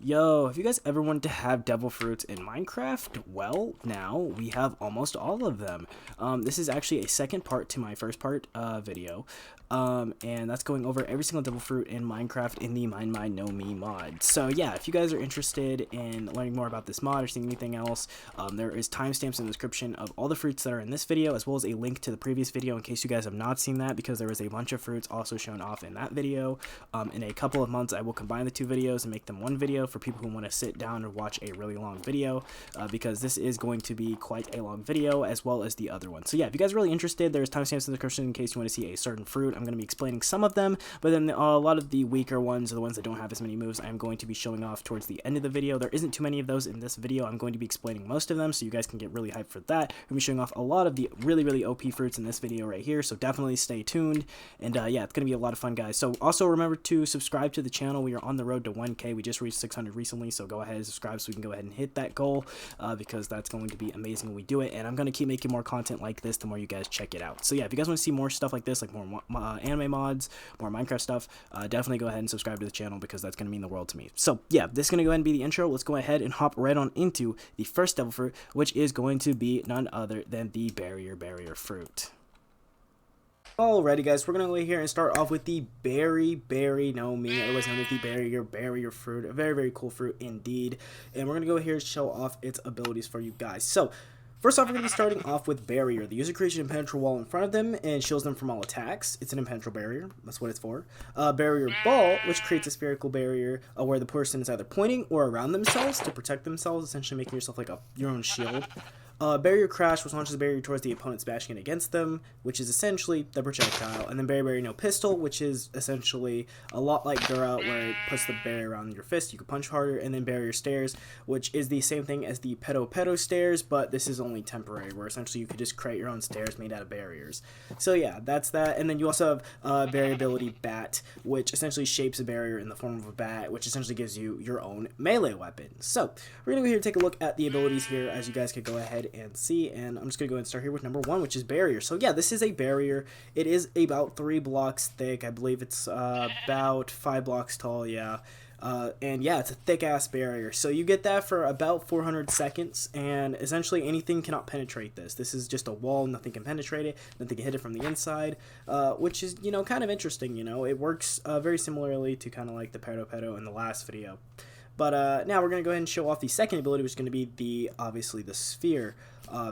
Yo, have you guys ever wanted to have devil fruits in Minecraft? Well, now we have almost all of them. This is actually a second part to my first part video, and that's going over every single devil fruit in Minecraft in the Mine Mine No Me mod. So yeah, if you guys are interested in learning more about this mod or seeing anything else, there is timestamps in the description of all the fruits that are in this video, as well as a link to the previous video in case you guys have not seen that, because there was a bunch of fruits also shown off in that video. In a couple of months, I will combine the two videos and make them one video for people who want to sit down and watch a really long video, because this is going to be quite a long video as well as the other one. So yeah, if you guys are really interested, there's timestamps in the description in case you want to see a certain fruit. I'm going to be explaining some of them, but then a lot of the weaker ones, or the ones that don't have as many moves, I'm going to be showing off towards the end of the video. There isn't too many of those in this video. I'm going to be explaining most of them, so you guys can get really hyped for that. I'm going to be showing off a lot of the really OP fruits in this video right here, so definitely stay tuned. And yeah, it's going to be a lot of fun, guys. So also remember to subscribe to the channel. We are on the road to 1K. We just reached 600 recently, so go ahead and subscribe so we can go ahead and hit that goal, because that's going to be amazing when we do it. And I'm going to keep making more content like this the more you guys check it out. So yeah, if you guys want to see more stuff like this, like more anime mods, more Minecraft stuff, definitely go ahead and subscribe to the channel, because that's going to mean the world to me. So yeah, this is going to go ahead and be the intro. Let's go ahead and hop right on into the first devil fruit, which is going to be none other than the barrier fruit. Alrighty, guys, we're gonna go here and start off with the bari no me, otherwise known as the barrier fruit. A very cool fruit indeed, and we're gonna go here and show off its abilities for you guys. So first off, we're going to be starting off with barrier. The user creates an impenetrable wall in front of them and shields them from all attacks. It's an impenetrable barrier. That's what it's for. Barrier ball, which creates a spherical barrier where the person is either pointing or around themselves to protect themselves, essentially making yourself like your own shield. Barrier crash, which launches the barrier towards the opponent, smashing it against them, which is essentially the projectile. And then barrier no pistol, which is essentially a lot like gura, where it puts the barrier around your fist. You can punch harder. And then barrier stairs, which is the same thing as the pt.2 stairs, but this is only temporary, where essentially you could just create your own stairs made out of barriers. So yeah, that's that. And then you also have variability bat, which essentially shapes a barrier in the form of a bat, which essentially gives you your own melee weapon. So we're gonna go here and take a look at the abilities here, as you guys could go ahead and see, and I'm just gonna go ahead and start here with number one, which is barrier. So yeah, this is a barrier. It is about 3 blocks thick. I believe it's about 5 blocks tall. Yeah. And yeah, it's a thick ass barrier. So you get that for about 400 seconds, and essentially anything cannot penetrate this. This is just a wall, nothing can penetrate it, nothing can hit it from the inside, which is, you know, kind of interesting. You know, it works very similarly to kind of like the pt.2 in the last video. But now we're going to go ahead and show off the second ability, which is going to be obviously the sphere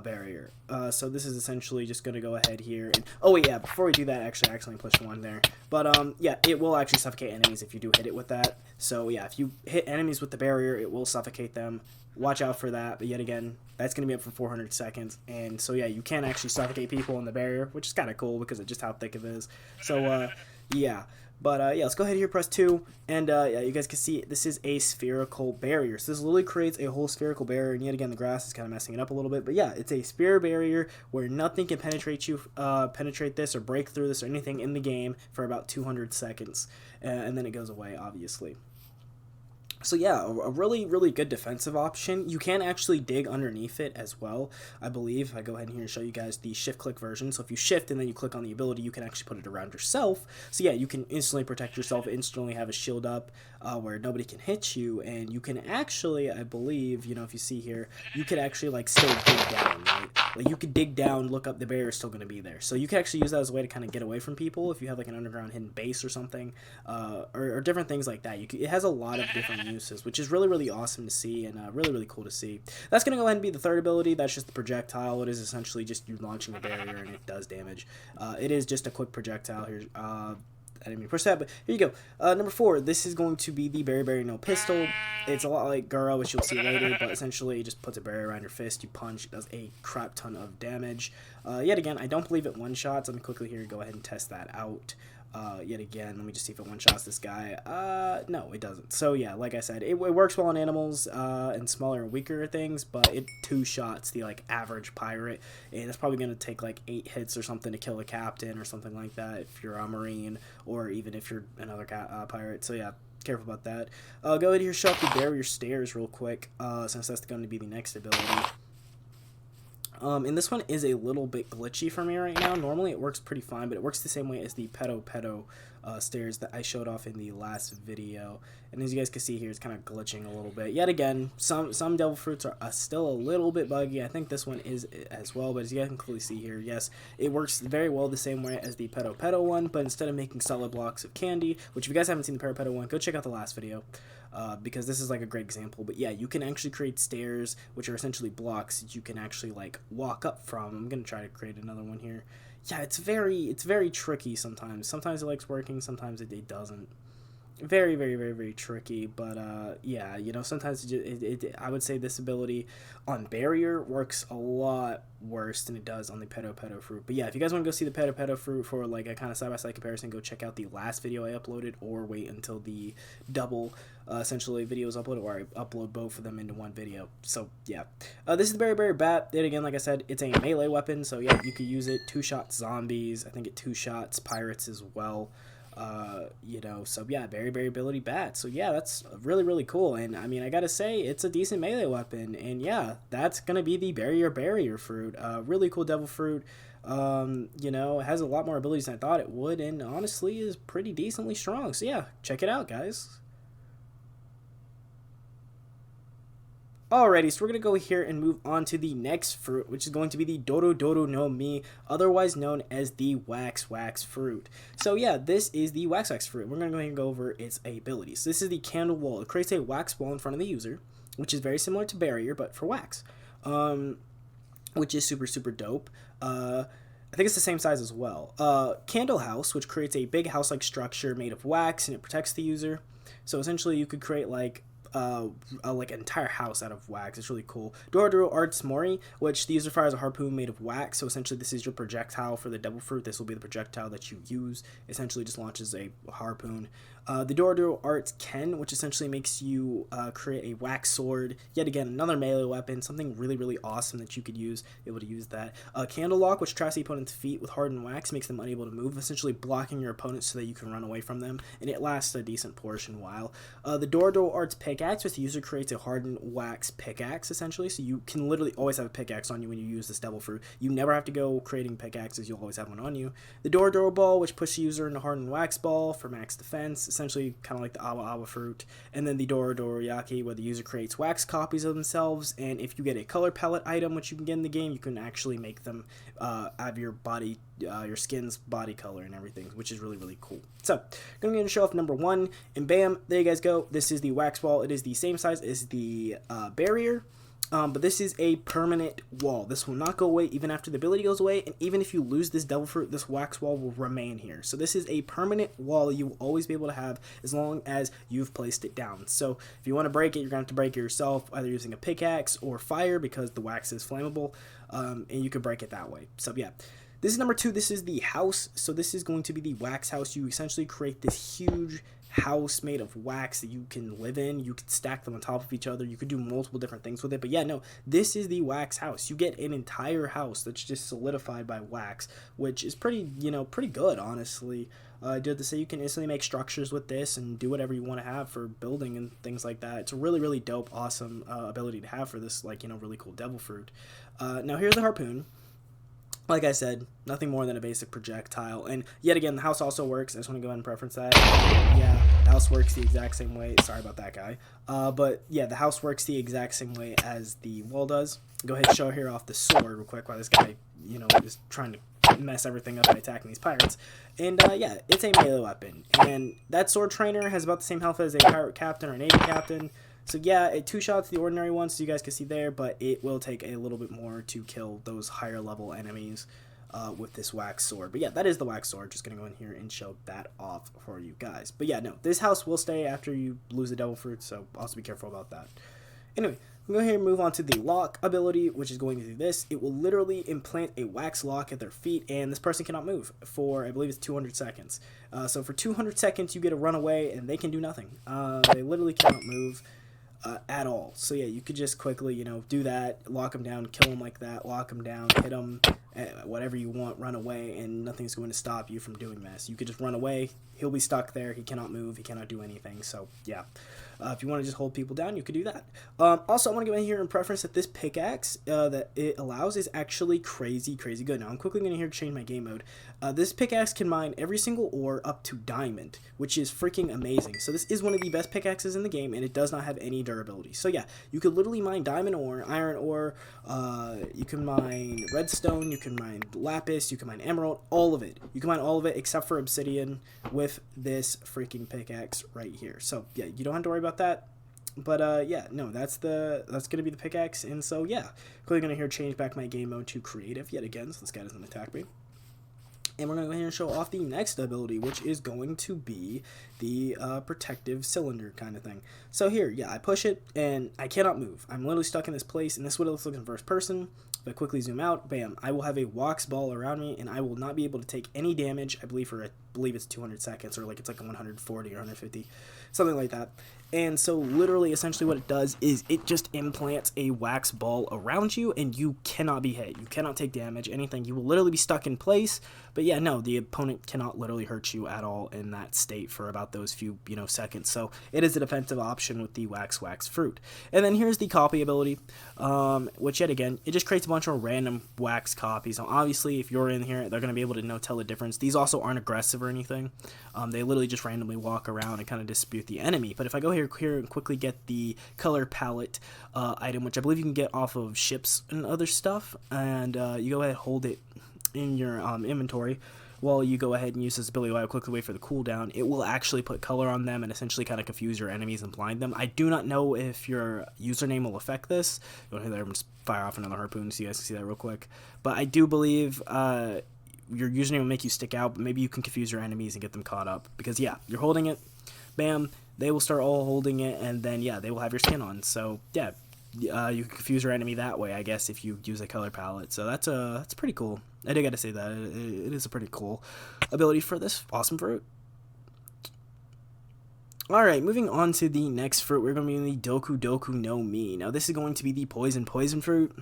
barrier. So this is essentially just going to go ahead here. And, oh wait, yeah, before we do that, actually, I accidentally pushed one there. But yeah, it will actually suffocate enemies if you do hit it with that. So yeah, if you hit enemies with the barrier, it will suffocate them. Watch out for that. But yet again, that's going to be up for 400 seconds. And so yeah, you can actually suffocate people in the barrier, which is kind of cool because of just how thick it is. So yeah. But yeah, let's go ahead here, press 2, and yeah, you guys can see this is a spherical barrier. So this literally creates a whole spherical barrier, and yet again, the grass is kind of messing it up a little bit. But yeah, it's a sphere barrier where nothing can penetrate this or break through this or anything in the game for about 200 seconds, and then it goes away, obviously. So yeah, a really good defensive option. You can actually dig underneath it as well, I believe. I go ahead and here and show you guys the shift click version. So if you shift and then you click on the ability, you can actually put it around yourself. So yeah, you can instantly protect yourself, instantly have a shield up where nobody can hit you, and you can actually, I believe, you know, if you see here, you could actually like still dig down, right? Like you could dig down, look up, the barrier is still going to be there. So you can actually use that as a way to kind of get away from people if you have like an underground hidden base or something, or different things like that. It has a lot of different uses, which is really awesome to see, and really cool to see. That's going to go ahead and be the third ability. That's just the projectile. It is essentially just you launching a barrier, and it does damage. It is just a quick projectile here. I didn't mean to push that, but here you go. Number 4, this is going to be the barrier no pistol. It's a lot like Gura, which you'll see later, but essentially it just puts a barrier around your fist. You punch, it does a crap ton of damage. Yet again, I don't believe it one-shots. Let me quickly here go ahead and test that out. Yet again, let me just see if it one-shots this guy. No, it doesn't. So yeah, like I said, it works well on animals and smaller and weaker things, but it two-shots the like average pirate, and it's probably going to take like 8 hits or something to kill a captain or something like that if you're a marine, or even if you're another pirate. So yeah, careful about that. Go ahead here, show off the barrier stairs real quick, since that's going to be the next ability. And this one is a little bit glitchy for me right now. Normally it works pretty fine, but it works the same way as the pt.2 stairs that I showed off in the last video. And as you guys can see here, it's kind of glitching a little bit. Yet again, some devil fruits are still a little bit buggy. I think this one is as well, but as you guys can clearly see here, yes, it works very well the same way as the pt.2 one, but instead of making solid blocks of candy, which if you guys haven't seen the pt.2 one, go check out the last video. Because this is like a great example. But yeah, you can actually create stairs, which are essentially blocks that you can actually like walk up from. I'm gonna try to create another one here. Yeah, it's very tricky sometimes. Sometimes it likes working, sometimes it doesn't. Very tricky. But yeah, you know, sometimes I would say this ability on barrier works a lot worse than it does on the pt.2 fruit. But yeah, if you guys want to go see the pt.2 fruit for like a kind of side-by-side comparison, go check out the last video I uploaded, or wait until the double essentially videos uploaded, or I upload both of them into one video. So yeah, this is the Berry Bat. Then again, like I said, it's a melee weapon, so yeah, you could use it two-shot zombies. I think it two-shots pirates as well. You know, so yeah, very ability bat. So yeah, that's really cool. And I mean, I gotta say, it's a decent melee weapon. And yeah, that's gonna be the barrier fruit. Really cool devil fruit. You know, it has a lot more abilities than I thought it would, and honestly is pretty decently strong. So yeah, check it out, guys. Alrighty, so we're going to go here and move on to the next fruit, which is going to be the doru no mi, otherwise known as the wax fruit. So yeah, this is the wax fruit. We're going to go ahead and go over its abilities. This is the candle wall. It creates a wax wall in front of the user, which is very similar to barrier, but for wax, which is super dope. I think it's the same size as well. Candle house, which creates a big house-like structure made of wax, and it protects the user. So essentially, you could create like an entire house out of wax. It's really cool. Doru arts mori, which the user fires a harpoon made of wax. So essentially, this is your projectile for the devil fruit. This will be the projectile that you use. Essentially, just launches a harpoon. The Doru arts ken, which essentially makes you create a wax sword. Yet again, another melee weapon, something really awesome that you could use. Able to use that. Candle lock, which traps the opponent's feet with hardened wax, makes them unable to move, essentially blocking your opponent so that you can run away from them, and it lasts a decent portion while. The Doru arts pickaxe, which the user creates a hardened wax pickaxe, essentially, so you can literally always have a pickaxe on you when you use this devil fruit. You never have to go creating pickaxes, you'll always have one on you. The Doru ball, which pushes the user into hardened wax ball for max defense, essentially kind of like the awa fruit. And then the doru yaki, where the user creates wax copies of themselves, and if you get a color palette item which you can get in the game, you can actually make them have your body, your skin's body color and everything, which is really cool. So I'm going to show off number one, and bam, there you guys go. This is the wax wall. It is the same size as the barrier, but this is a permanent wall. This will not go away even after the ability goes away, and even if you lose this devil fruit, this wax wall will remain here. So this is a permanent wall you will always be able to have as long as you've placed it down. So if you want to break it, you're going to have to break it yourself, either using a pickaxe or fire, because the wax is flammable, and you can break it that way. So yeah. This is number two. This is the house. So this is going to be the wax house. You essentially create this huge house made of wax that you can live in. You could stack them on top of each other. You could do multiple different things with it. But yeah, no, this is the wax house. You get an entire house that's just solidified by wax, which is pretty, you know, pretty good, honestly. I did to say you can instantly make structures with this and do whatever you want to have for building and things like that. It's a really dope, awesome ability to have for this, like, you know, really cool devil fruit. Now here's the harpoon. Like I said, nothing more than a basic projectile. And yet again, the house also works. I just want to go ahead and preference that. Yeah, the house works the exact same way. Sorry about that, guy. But yeah, the house works the exact same way as the wall does. Go ahead and show here off the sword real quick while this guy, you know, is trying to mess everything up by attacking these pirates. And yeah, it's a melee weapon. And that sword trainer has about the same health as a pirate captain or a navy captain. So yeah, it two-shots the ordinary ones, so you guys can see there, but it will take a little bit more to kill those higher level enemies with this wax sword. But yeah, that is the wax sword. Just going to go in here and show that off for you guys. But yeah, no, this house will stay after you lose the devil fruit, so also be careful about that. Anyway, I'm going to go ahead and move on to the lock ability, which is going to do this. It will literally implant a wax lock at their feet, and this person cannot move for, I believe it's 200 seconds. So for 200 seconds, you get to run away, and they can do nothing. They literally cannot move at all. So yeah, you could just quickly, you know, do that, lock them down, kill them like that, lock them down, hit them, whatever you want, run away, and nothing's going to stop you from doing this. You could just run away, he'll be stuck there, he cannot move, he cannot do anything. So yeah, If you want to just hold people down, you could do that. Also, I want to go in here and preference that this pickaxe that it allows is actually crazy good. Now, I'm quickly going to here change my game mode. This pickaxe can mine every single ore up to diamond, which is freaking amazing. So this is one of the best pickaxes in the game, and it does not have any durability. So yeah, you could literally mine diamond ore, iron ore, you can mine redstone, you can mine lapis, you can mine emerald, all of it. You can mine all of it except for obsidian with this freaking pickaxe right here. So yeah, you don't have to worry about that. But yeah, no, that's gonna be the pickaxe. And so yeah, quickly gonna here change back my game mode to creative yet again, so this guy doesn't attack me. And we're going to go ahead and show off the next ability, which is going to be the protective cylinder kind of thing. So here, yeah, I push it, and I cannot move. I'm literally stuck in this place, and this is what it looks like in first person. If I quickly zoom out, bam, I will have a wax ball around me, and I will not be able to take any damage, I believe it's 200 seconds, or like it's like 140 or 150, something like that. And so literally, essentially what it does is it just implants a wax ball around you, and you cannot be hit. You cannot take damage, anything. You will literally be stuck in place. But yeah, no, the opponent cannot literally hurt you at all in that state for about those few, seconds. So it is a defensive option with the wax fruit. And then here's the copy ability, which yet again, it just creates a bunch of random wax copies. Now, obviously, if you're in here, they're going to be able to tell the difference. These also aren't aggressive or anything. They literally just randomly walk around and kind of dispute the enemy. But if I go here and quickly get the color palette item, which I believe you can get off of ships and other stuff, and you go ahead and hold it in your inventory while you go ahead and use this ability while I quickly wait for the cooldown, it will actually put color on them and essentially kind of confuse your enemies and blind them. I do not know if your username will affect this. You want to hear just fire off another harpoon so you guys can see that real quick. But I do believe your username will make you stick out, but maybe you can confuse your enemies and get them caught up. Because yeah, you're holding it, bam, they will start all holding it, and then yeah, they will have your skin on. So yeah, you can confuse your enemy that way, I guess, if you use a color palette. So that's pretty cool. I do gotta say that it is a pretty cool ability for this awesome fruit. Alright, moving on to the next fruit, we're going to be in the doku no mi. Now this is going to be the poison fruit.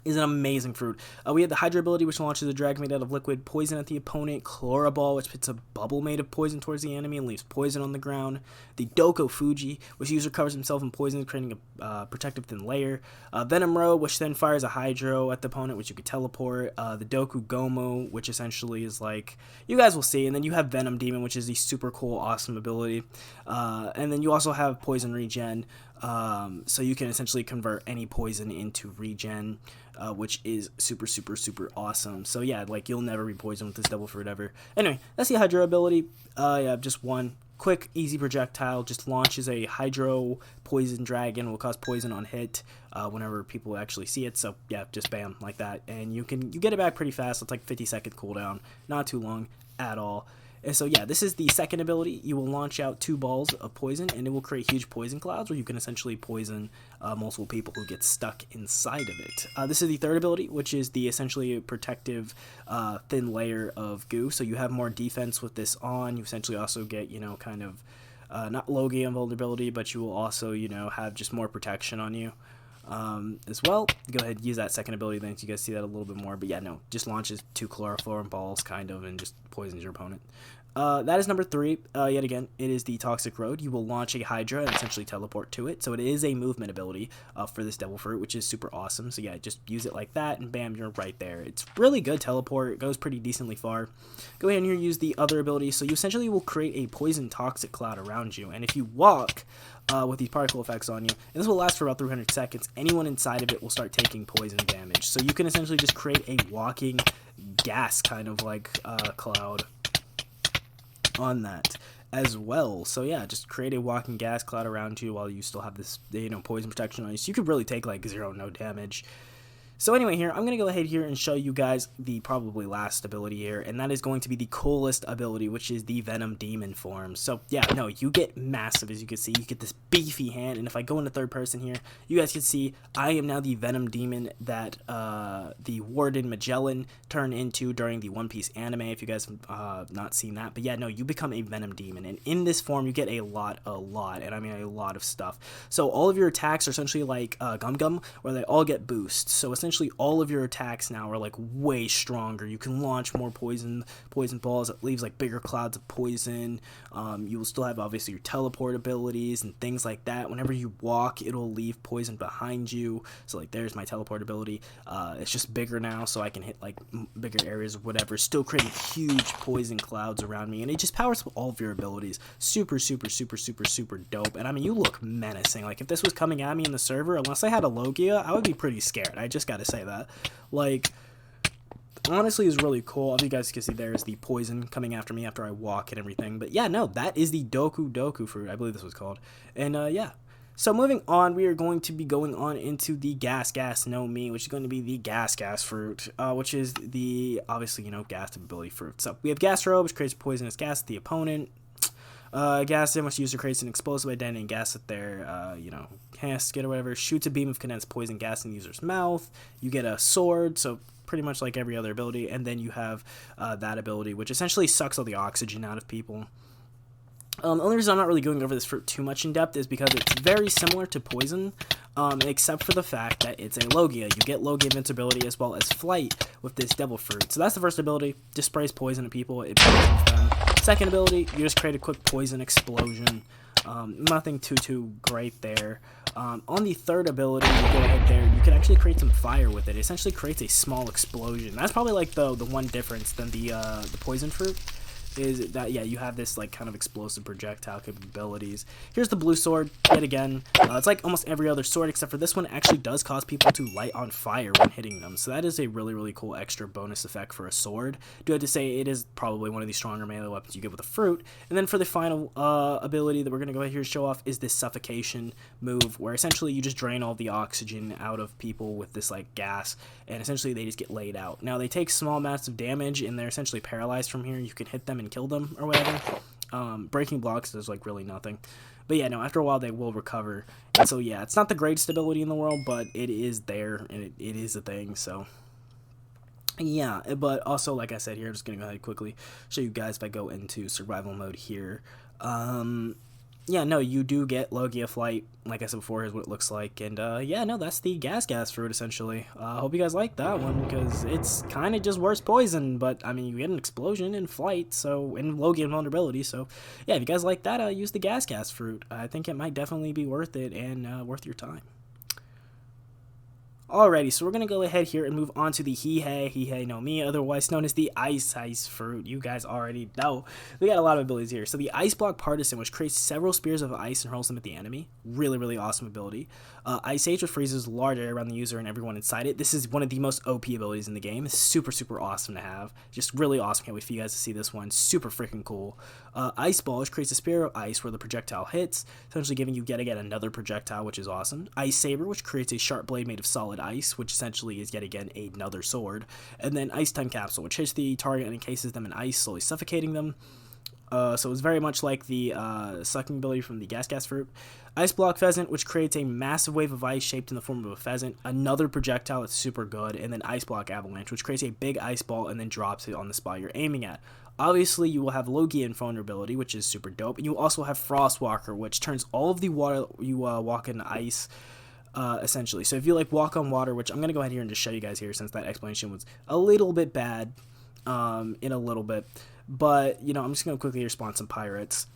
Is an amazing fruit. We have the Hydra ability, which launches a dragon made out of liquid poison at the opponent. Chloroball, which puts a bubble made of poison towards the enemy and leaves poison on the ground. The Doku Fuji, which the user covers himself in poison, creating a protective thin layer. Venom Row, which then fires a Hydro at the opponent, which you can teleport. The Doku Gomu, which essentially is like, you guys will see. And then you have Venom Demon, which is the super cool, awesome ability. And then you also have Poison Regen. So you can essentially convert any poison into regen, which is super awesome. So yeah, like you'll never be poisoned with this double fruit ever. Anyway, that's the Hydro ability. Yeah, just one quick easy projectile, just launches a Hydro poison dragon, will cause poison on hit whenever people actually see it. So yeah, just bam, like that, and you get it back pretty fast. It's like 50-second cooldown, not too long at all. And so yeah, this is the second ability. You will launch out 2 balls of poison, and it will create huge poison clouds where you can essentially poison multiple people who get stuck inside of it. This is the third ability, which is the essentially protective thin layer of goo. So you have more defense with this on. You essentially also get, kind of not low game vulnerability, but you will also, have just more protection on you. As well, go ahead and use that second ability then, so you guys see that a little bit more. But yeah, no, just launches 2 chloroform balls kind of and just poisons your opponent. That is number 3. Yet again, it is the Toxic Road. You will launch a Hydra and essentially teleport to it. So it is a movement ability for this Devil Fruit, which is super awesome. So yeah, just use it like that, and bam, you're right there. It's really good teleport. It goes pretty decently far. Go ahead and here use the other ability. So you essentially will create a poison toxic cloud around you. And if you walk with these particle effects on you, and this will last for about 300 seconds, anyone inside of it will start taking poison damage. So you can essentially just create a walking gas kind of like cloud on that as well. So yeah, just create a walking gas cloud around you while you still have this poison protection on you, so you could really take like 0 no damage. So anyway, here, I'm going to go ahead here and show you guys the probably last ability here, and that is going to be the coolest ability, which is the Venom Demon form. So yeah, no, you get massive, as you can see. You get this beefy hand, and if I go into third person here, you guys can see I am now the Venom Demon that the Warden Magellan turned into during the One Piece anime, if you guys have not seen that. But yeah, no, you become a Venom Demon, and in this form, you get a lot, and I mean a lot of stuff. So all of your attacks are essentially like Gum Gum, where they all get boosts. So essentially, essentially all of your attacks now are like way stronger. You can launch more poison balls. It leaves like bigger clouds of poison. You will still have obviously your teleport abilities and things like that. Whenever you walk, it'll leave poison behind you. So like there's my teleport ability. It's just bigger now, so I can hit like bigger areas or whatever, still creating huge poison clouds around me, and it just powers up all of your abilities. Super dope. And I mean, you look menacing. Like if this was coming at me in the server, unless I had a Logia, I would be pretty scared. I just gotta say that. Like, honestly, is really cool. As you guys can see, there's the poison coming after me after I walk and everything. But yeah, no, that is the doku fruit, I believe this was called. And yeah. So moving on, we are going to be going on into the gas no mi, which is going to be the gas fruit, which is the, obviously, you know, gas ability fruit. So we have gas robe, which creates poisonous gas at the opponent. Gas in which the user creates an explosive identity and gas at their, you know, casket or whatever. Shoots a beam of condensed poison gas in the user's mouth. You get a sword, so pretty much like every other ability. And then you have that ability, which essentially sucks all the oxygen out of people. The only reason I'm not really going over this fruit too much in depth is because it's very similar to poison, except for the fact that it's a Logia. You get Logia invincibility as well as flight with this devil fruit. So that's the first ability, just sprays poison at people, it poisons them. Second ability, you just create a quick poison explosion. Nothing too great there. On the third ability, you go ahead there, you can actually create some fire with it. It essentially creates a small explosion. That's probably like the one difference than the poison fruit. Is that, yeah, you have this like kind of explosive projectile capabilities. Here's the blue sword, yet again. It's like almost every other sword, except for this one actually does cause people to light on fire when hitting them. So that is a really cool extra bonus effect for a sword. Do have to say it is probably one of the stronger melee weapons you get with a fruit. And then for the final ability that we're going to go ahead here and show off is this suffocation move, where essentially you just drain all the oxygen out of people with this like gas, and essentially they just get laid out. Now they take small amounts of damage and they're essentially paralyzed from here. You can hit them and kill them or whatever. Breaking blocks does like really nothing, but yeah, no, after a while they will recover. And so yeah, it's not the greatest ability in the world, but it is there and it is a thing. So yeah, but also like I said here, I'm just gonna go ahead and quickly show you guys if I go into survival mode here. Yeah, no, you do get Logia flight, like I said before. Here's what it looks like, and yeah, no, that's the gas fruit, essentially. I hope you guys like that one, because it's kind of just worse poison, but, I mean, you get an explosion in flight, so, and Logia vulnerability, so, yeah, if you guys like that, use the gas fruit. I think it might definitely be worth it, and worth your time. Alrighty, so we're going to go ahead here and move on to the Hihei no Mi, otherwise known as the ice fruit. You guys already know. We got a lot of abilities here. So the Ice Block Partisan, which creates several spears of ice and hurls them at the enemy. Really awesome ability. Ice Age, which freezes a large area around the user and everyone inside it. This is one of the most OP abilities in the game. It's super awesome to have. Just really awesome. Can't wait for you guys to see this one. Super freaking cool. Ice Ball, which creates a spear of ice where the projectile hits, essentially giving you yet again another projectile, which is awesome. Ice Saber, which creates a sharp blade made of solid ice, which essentially is yet again another sword. And then Ice Time Capsule, which hits the target and encases them in ice, slowly suffocating them. So it's very much like the sucking ability from the gas fruit. Ice Block Pheasant, which creates a massive wave of ice shaped in the form of a pheasant, another projectile that's super good. And then Ice Block Avalanche, which creates a big ice ball and then drops it on the spot you're aiming at. Obviously, you will have Logia invulnerability, which is super dope. And you also have Frostwalker, which turns all of the water you walk in ice, essentially. So if you like walk on water, which I'm going to go ahead here and just show you guys here, since that explanation was a little bit bad in a little bit. But, you know, I'm just going to quickly respawn some pirates.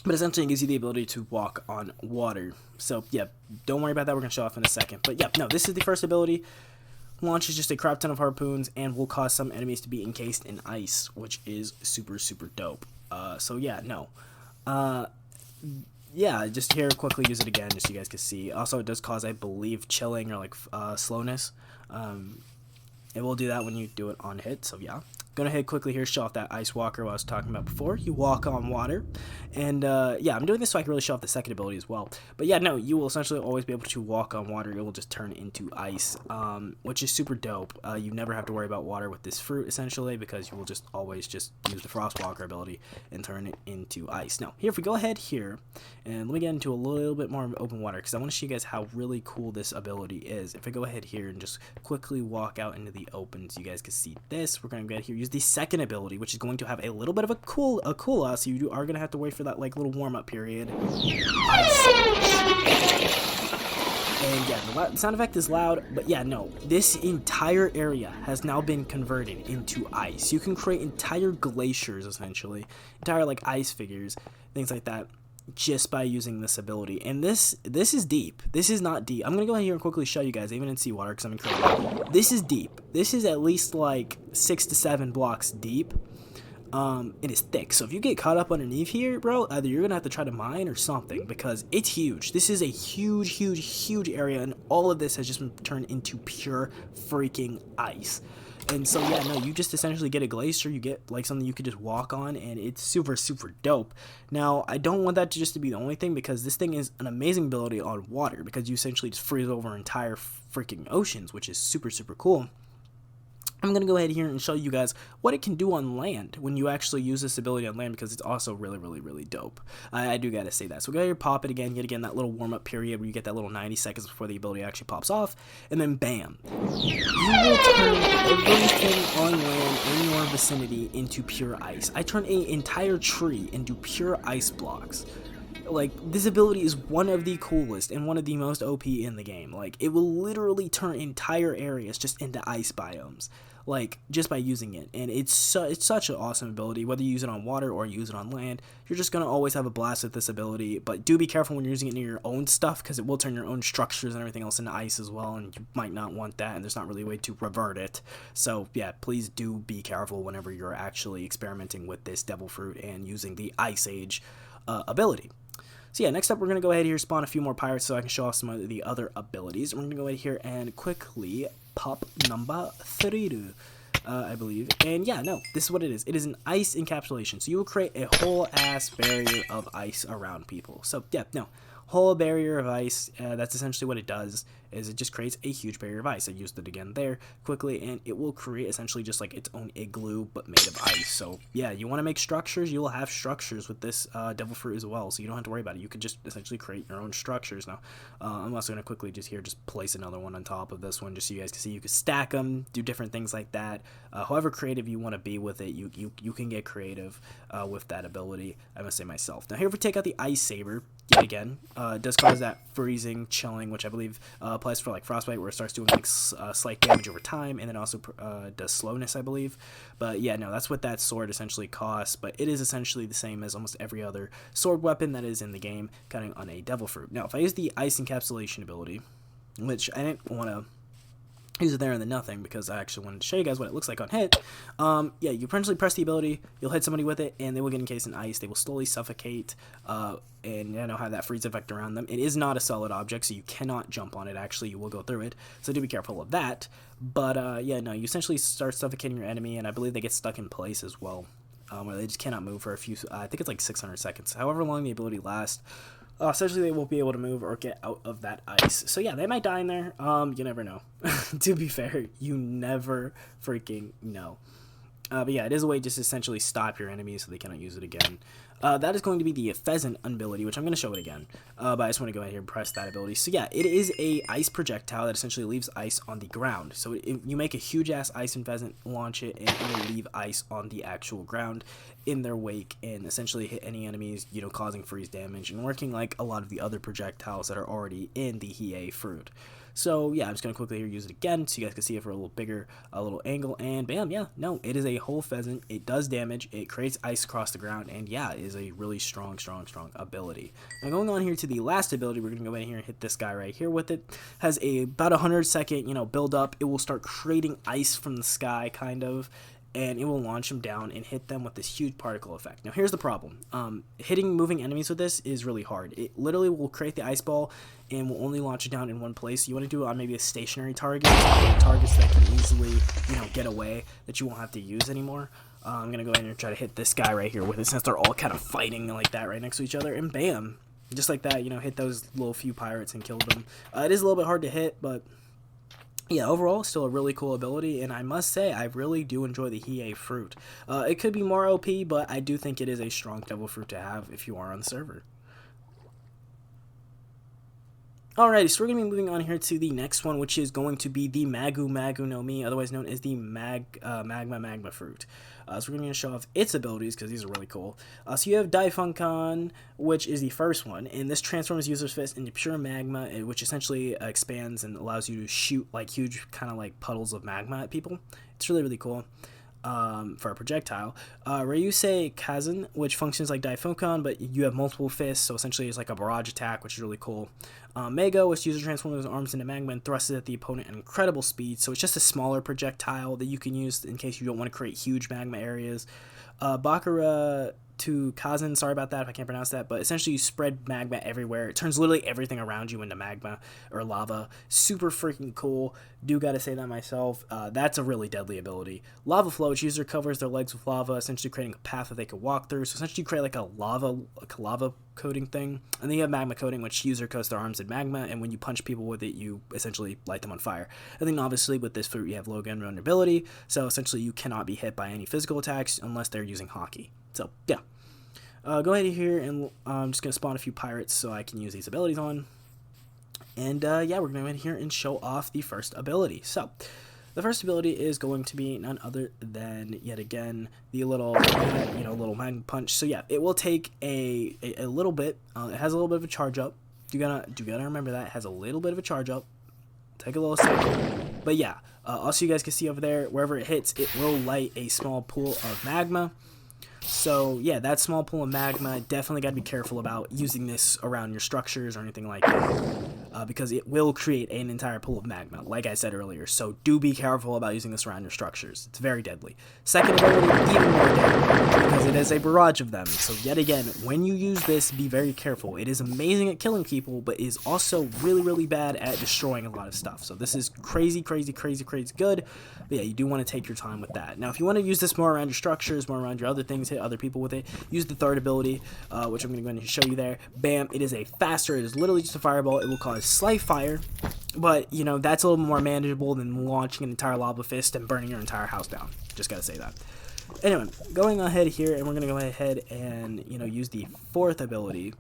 But essentially it gives you the ability to walk on water. So, yeah, don't worry about that. We're going to show off in a second. But, yeah, no, this is the first ability. Launches just a crap ton of harpoons and will cause some enemies to be encased in ice, which is super dope. So, yeah, no. Yeah, just here, quickly use it again, just so you guys can see. Also, it does cause, I believe, chilling or, like, slowness. It will do that when you do it on hit, so yeah. Gonna hit quickly here, show off that Ice Walker I was talking about before. You walk on water. And, yeah, I'm doing this so I can really show off the second ability as well. But, yeah, no, you will essentially always be able to walk on water. It will just turn into ice, which is super dope. You never have to worry about water with this fruit, essentially, because you will just always just use the Frostwalker ability and turn it into ice. Now, here, if we go ahead here, and let me get into a little bit more open water, because I want to show you guys how really cool this ability is. If I go ahead here and just quickly walk out into the open so you guys can see this, we're going to go ahead here, use the second ability, which is going to have a little bit of a cool so you are going to have to wait for that like little warm-up period. And yeah, the the sound effect is loud, but yeah, no, this entire area has now been converted into ice. You can create entire glaciers, essentially, entire like ice figures, things like that, just by using this ability. And this is deep. This is not deep. I'm gonna go ahead here and quickly show you guys, even in seawater, because I'm incredible. This is deep. This is at least like 6 to 7 blocks deep. It is thick, so if you get caught up underneath here, bro, either you're gonna have to try to mine or something, because it's huge. This is a huge area, and all of this has just been turned into pure freaking ice. And so yeah, no, you just essentially get a glacier, you get like something you could just walk on, and it's super dope. Now, I don't want that to just to be the only thing, because this thing is an amazing ability on water, because you essentially just freeze over entire freaking oceans, which is super cool. I'm going to go ahead here and show you guys what it can do on land when you actually use this ability on land, because it's also really dope. I do got to say that. So go ahead and pop it again, yet again, that little warm-up period where you get that little 90 seconds before the ability actually pops off, and then bam. You will turn everything on land in your vicinity into pure ice. I turn an entire tree into pure ice blocks. Like, this ability is one of the coolest and one of the most OP in the game. Like, it will literally turn entire areas just into ice biomes, like, just by using it. And it's such an awesome ability. Whether you use it on water or use it on land, you're just going to always have a blast with this ability. But do be careful when you're using it near your own stuff, because it will turn your own structures and everything else into ice as well, and you might not want that, and there's not really a way to revert it. So yeah, please do be careful whenever you're actually experimenting with this devil fruit and using the Ice Age ability. So yeah, next up we're going to go ahead here, spawn a few more pirates so I can show off some of the other abilities. We're going to go ahead here and quickly pop number 3, I believe. And yeah, no, this is what it is. It is an ice encapsulation. So you will create a whole ass barrier of ice around people. So yeah, no, whole barrier of ice, that's essentially what it does, is it just creates a huge barrier of ice. I used it again there quickly, and it will create essentially just like its own igloo, but made of ice. So yeah, you want to make structures, you will have structures with this devil fruit as well, so you don't have to worry about it. You could just essentially create your own structures. Now, I'm also going to quickly just place another one on top of this one, just so you guys can see. You can stack them, do different things like that. However creative you want to be with it, you can get creative with that ability, I must say myself. Now here, if we take out the ice saber, yet again, it does cause that freezing, chilling, which I believe applies for like frostbite, where it starts doing like slight damage over time, and then also does slowness, I believe. But yeah, no, that's what that sword essentially costs. But it is essentially the same as almost every other sword weapon that is in the game, counting on a devil fruit. Now, if I use the ice encapsulation ability, which I didn't want to use it there and then nothing, because I actually wanted to show you guys what it looks like on hit. Yeah, you essentially press the ability, you'll hit somebody with it, and they will get encased in ice. They will slowly suffocate, and have that freeze effect around them. It is not a solid object, so you cannot jump on it. Actually, you will go through it, so do be careful of that. But yeah, no, you essentially start suffocating your enemy, and I believe they get stuck in place as well, where they just cannot move for a few, I think it's like 600 seconds, however long the ability lasts. Essentially, they won't be able to move or get out of that ice. So yeah, they might die in there. You never know. To be fair, you never freaking know. But yeah, it is a way to just essentially stop your enemies so they cannot use it again. That is going to be the pheasant ability, which I'm going to show it again. But I just want to go ahead here and press that ability. So yeah, it is a ice projectile that essentially leaves ice on the ground. So you make a huge ass ice and pheasant, launch it, and it will leave ice on the actual ground in their wake, and essentially hit any enemies, causing freeze damage, and working like a lot of the other projectiles that are already in the Hiei fruit. So yeah, I'm just going to quickly here use it again so you guys can see it for a little bigger, little angle, and bam, yeah, no, it is a whole pheasant. It does damage, it creates ice across the ground, and yeah, it is a really strong ability. Now going on here to the last ability, we're going to go in here and hit this guy right here with it. Has about 100-second, build up. It will start creating ice from the sky, kind of, and it will launch them down and hit them with this huge particle effect. Now here's the problem. Hitting moving enemies with this is really hard. It literally will create the ice ball and will only launch it down in one place. You want to do it on maybe a stationary target, targets that can easily, get away, that you won't have to use anymore. I'm going to go in and try to hit this guy right here with it, since they're all kind of fighting like that right next to each other, and bam, just like that, hit those little few pirates and killed them. It is a little bit hard to hit, but yeah, overall, still a really cool ability, and I must say, I really do enjoy the Hiei fruit. It could be more OP, but I do think it is a strong devil fruit to have if you are on the server. Alrighty, so we're going to be moving on here to the next one, which is going to be the magu no mi, otherwise known as the magma fruit. So we're going to show off its abilities, because these are really cool. So you have Daifunkan, which is the first one, and this transforms user's fist into pure magma, which essentially expands and allows you to shoot like huge kind of like puddles of magma at people. It's really, really cool. For a projectile. Ryusei Kazan, which functions like Daifunkan, but you have multiple fists, so essentially it's like a barrage attack, which is really cool. Mego, which user transforms his arms into magma and thrusts it at the opponent at incredible speed, so it's just a smaller projectile that you can use in case you don't want to create huge magma areas. Bakura to Kazan, sorry about that if I can't pronounce that, but essentially you spread magma everywhere. It turns literally everything around you into magma or lava. Super freaking cool. Do gotta say that myself. That's a really deadly ability. Lava Flow, which user covers their legs with lava, essentially creating a path that they can walk through. So essentially you create like a lava coating thing. And then you have Magma Coating, which user coats their arms in magma, and when you punch people with it, you essentially light them on fire. And then obviously with this fruit you have low gun vulnerability, so essentially you cannot be hit by any physical attacks unless they're using hockey. So yeah. Go ahead here, and I'm just going to spawn a few pirates so I can use these abilities on. And yeah, we're going to go in here and show off the first ability. So, the first ability is going to be none other than, yet again, the little, little magma punch. So yeah, it will take a little bit. It has a little bit of a charge up. Do gotta remember that. It has a little bit of a charge up. Take a little second. But yeah, also you guys can see over there, wherever it hits, it will light a small pool of magma. So yeah, that small pool of magma, definitely got to be careful about using this around your structures or anything like that, because it will create an entire pool of magma, like I said earlier. So do be careful about using this around your structures. It's very deadly. Second ability, even more deadly, because it is a barrage of them. So yet again, when you use this, be very careful. It is amazing at killing people, but is also really, really bad at destroying a lot of stuff. So this is crazy good. But yeah, you do want to take your time with that. Now, if you want to use this more around your structures, more around your other things, hit other people with it, use the third ability, which I'm going to go ahead and show you there. Bam, it is a faster, it is literally just a fireball. It will cause slight fire, but you know, that's a little more manageable than launching an entire lava fist and burning your entire house down. Just gotta say that. Anyway, going ahead here, and we're gonna go ahead and use the fourth ability,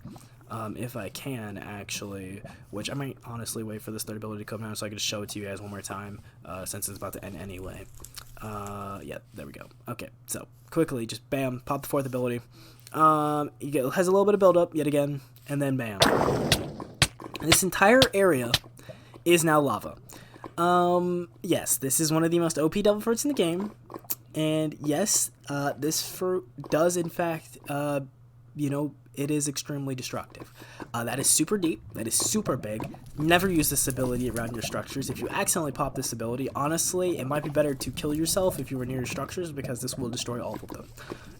if I can actually, which I might honestly wait for this third ability to come out so I can just show it to you guys one more time, since it's about to end anyway. Yeah, there we go. Okay, so quickly, just bam, pop the fourth ability. It has a little bit of build up yet again, and then bam. This entire area is now lava. Yes, this is one of the most OP devil fruits in the game, and yes, this fruit does in fact, it is extremely destructive. That is super deep. That is super big. Never use this ability around your structures. If you accidentally pop this ability, honestly, it might be better to kill yourself if you were near your structures, because this will destroy all of them,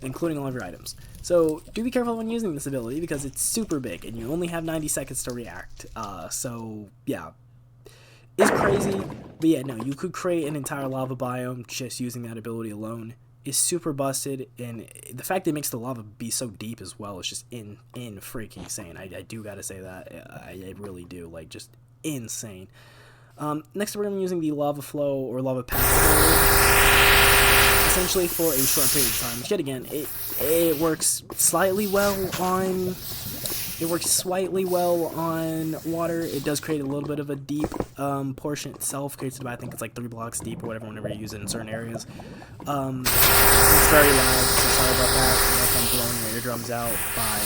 including all of your items. So do be careful when using this ability, because it's super big, and you only have 90 seconds to react. So yeah, it's crazy. But yeah, no, you could create an entire lava biome just using that ability alone. Is super busted, and the fact that it makes the lava be so deep as well is just in freaking insane. I do gotta say that. I really do. Like, just insane. Next we're gonna be using the lava flow or lava path, essentially for a short period of time. Which yet again, it works slightly well on. It works slightly well on water. It does create a little bit of a deep portion itself. Creates about, I think it's like 3 blocks deep or whatever whenever you use it in certain areas. It's very loud, so sorry about that. If I'm blowing your eardrums out by,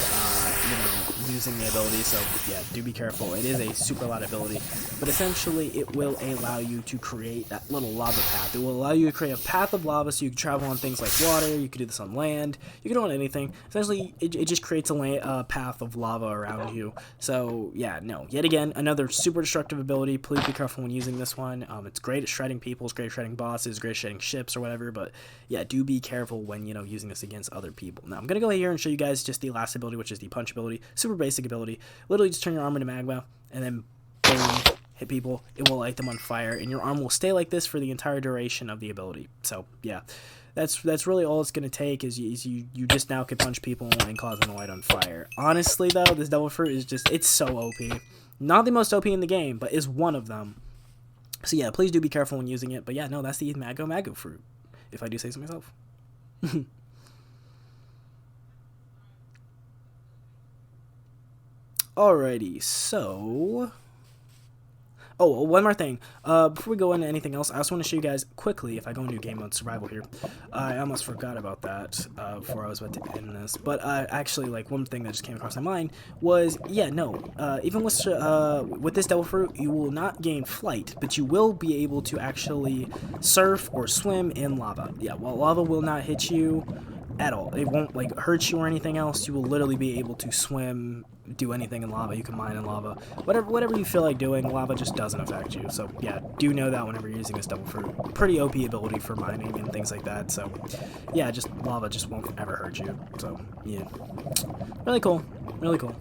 using the ability. So yeah, do be careful. It is a super loud ability, but essentially it will allow you to create that little lava path. It will allow you to create a path of lava so you can travel on things like water. You can do this on land. You can do it on anything. Essentially, it just creates a path of lava around you. So yeah, no. Yet again, another super destructive ability. Please be careful when using this one. It's great at shredding people. It's great at shredding bosses. Great at shredding ships or whatever. But yeah, do be careful when using this against other people. Now I'm gonna go here and show you guys just the last ability, which is the punch ability. Super basic ability. Literally just turn your arm into magma and then boom, hit people. It will light them on fire, and your arm will stay like this for the entire duration of the ability. So yeah, that's really all it's gonna take. Is you just now can punch people and cause them to light on fire. Honestly though, this devil fruit is just, it's so OP. Not the most OP in the game, but is one of them. So yeah, please do be careful when using it. But yeah, no, that's the magu fruit, if I do say so myself. Alrighty, so Oh, one more thing. Before we go into anything else, I also want to show you guys quickly, if I go into game mode survival here. I almost forgot about that before I was about to end this. But actually, like, one thing that just came across my mind was, yeah, no. Even with this devil fruit, you will not gain flight, but you will be able to actually surf or swim in lava. Yeah, well, lava will not hit you at all. It won't, like, hurt you or anything else. You will literally be able to swim, do anything in lava. You can mine in lava. Whatever you feel like doing, lava just doesn't affect you. So, yeah, do know that whenever you're using this devil fruit. Pretty OP ability for mining and things like that. So, yeah, just lava just won't ever hurt you. So, yeah. Really cool. Really cool.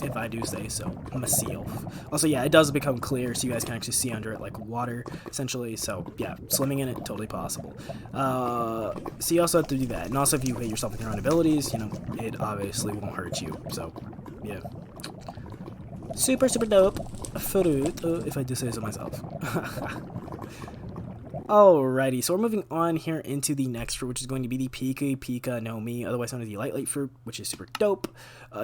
If I do say so myself. Also, yeah, it does become clear, so you guys can actually see under it like water, essentially. So, yeah, swimming in it, totally possible. So you also have to do that. And also, if you hit yourself with your own abilities, you know, it obviously won't hurt you. So, yeah. Super, super dope fruit, if I do say so myself. Alrighty, so we're moving on here into the next fruit, which is going to be the pika no mi, otherwise known as the light fruit, which is super dope.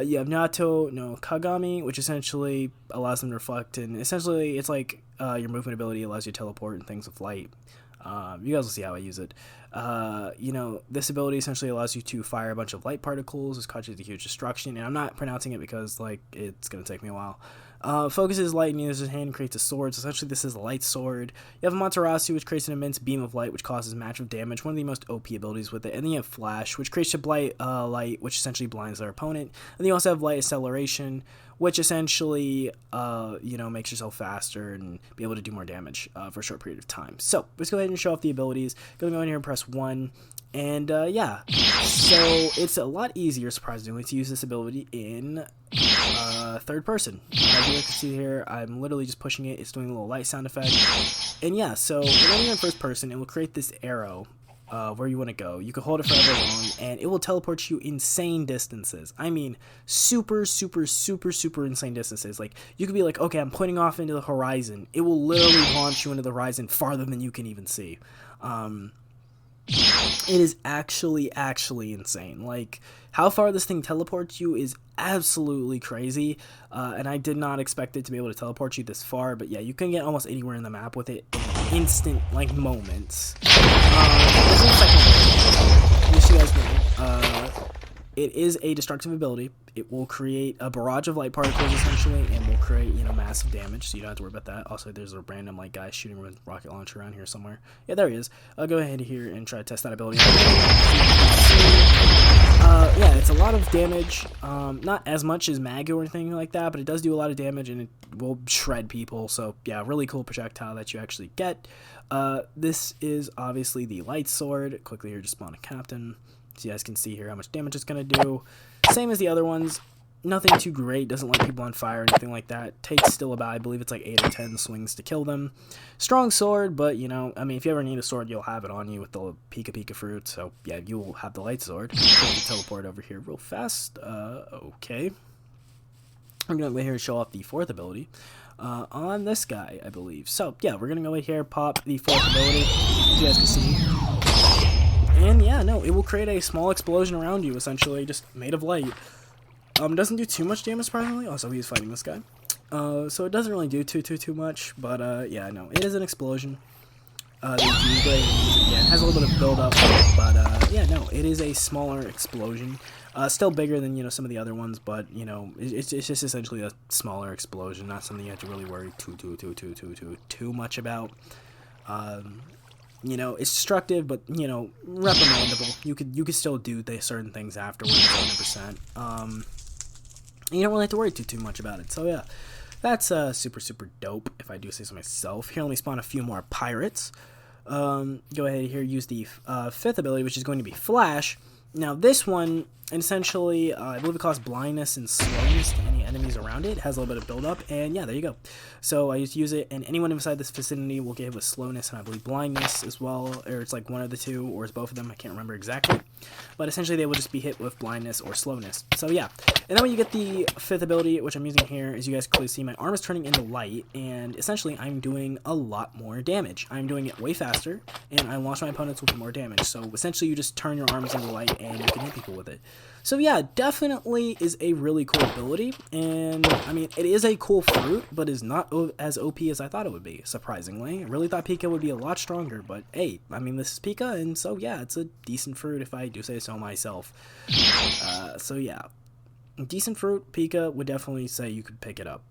You have nato no kagami, which essentially allows them to reflect, and essentially it's like your movement ability allows you to teleport and things with light. You guys will see how I use it. You know, this ability essentially allows you to fire a bunch of light particles. This causes a huge destruction, and I'm not pronouncing it because, like, it's going to take me a while. Focuses light and uses his hand and creates a sword. So essentially this is a light sword. You have Materasu, which creates an immense beam of light, which causes massive damage. One of the most OP abilities with it. And then you have Flash, which creates a light, which essentially blinds their opponent. And then you also have Light Acceleration, which essentially, you know, makes yourself faster and be able to do more damage for a short period of time. So let's go ahead and show off the abilities. Going to go in here and press 1. And yeah, so it's a lot easier, surprisingly, to use this ability in third person. As you can see here, I'm literally just pushing it. It's doing a little light sound effect. And yeah, so when you're in first person, it will create this arrow where you want to go. You can hold it for however long, and it will teleport you insane distances. I mean, super, super, super, super insane distances. Like, you could be like, okay, I'm pointing off into the horizon. It will literally launch you into the horizon farther than you can even see. It is actually insane. Like, how far this thing teleports you is absolutely crazy, and I did not expect it to be able to teleport you this far, but yeah, you can get almost anywhere in the map with it in instant, like, moments. This is the second one. Just so you guys know, it is a destructive ability. It will create a barrage of light particles, essentially, and will create, you know, massive damage, so you don't have to worry about that. Also, there's a random, like, guy shooting with a rocket launcher around here somewhere. Yeah, there he is. I'll go ahead here and try to test that ability. Yeah, it's a lot of damage. Not as much as magu or anything like that, but it does do a lot of damage, and it will shred people. So, yeah, really cool projectile that you actually get. This is obviously the light sword. Quickly here, just spawn a captain. So you guys can see here how much damage it's going to do. Same as the other ones. Nothing too great. Doesn't light people on fire or anything like that. Takes still about, I believe it's like 8 or 10 swings to kill them. Strong sword, but, you know, I mean, if you ever need a sword, you'll have it on you with the pika fruit. So, yeah, you will have the light sword. Teleport over here real fast. Okay. I'm going to go here and show off the fourth ability on this guy, I believe. So, yeah, we're going to go in here, pop the fourth ability, as you guys can see. And yeah, no, it will create a small explosion around you, essentially, just made of light. Doesn't do too much damage, surprisingly. Also, he's fighting this guy. So it doesn't really do too much, but yeah, no, it is an explosion. That you can use again. It has a little bit of build-up, but yeah, no, it is a smaller explosion. Still bigger than, you know, some of the other ones, but, you know, it's just essentially a smaller explosion, not something you have to really worry too much about. You know, it's destructive, but, you know, reprimandable. You could still do certain things afterwards, 100%. You don't really have to worry too much about it. So yeah, that's super dope, if I do say so myself. Here, let me spawn a few more pirates. Go ahead here, use the fifth ability, which is going to be Flash. Now this one, essentially, I believe it causes blindness and slowness to any enemies around it. It has a little bit of build-up, and yeah, there you go. So I just use it, and anyone inside this vicinity will get hit with slowness and I believe blindness as well, or it's like one of the two, or it's both of them, I can't remember exactly. But essentially they will just be hit with blindness or slowness. So yeah, and then when you get the fifth ability, which I'm using here, as you guys can clearly see, my arm is turning into light, and essentially I'm doing a lot more damage. I'm doing it way faster, and I launch my opponents with more damage. So essentially you just turn your arms into light, and you can hit people with it. So yeah, definitely is a really cool ability, and I mean, it is a cool fruit, but is not as OP as I thought it would be, surprisingly. I really thought Pika would be a lot stronger, but hey, I mean, this is Pika, and so yeah, it's a decent fruit if I do say so myself. So yeah, decent fruit, Pika would definitely say you could pick it up.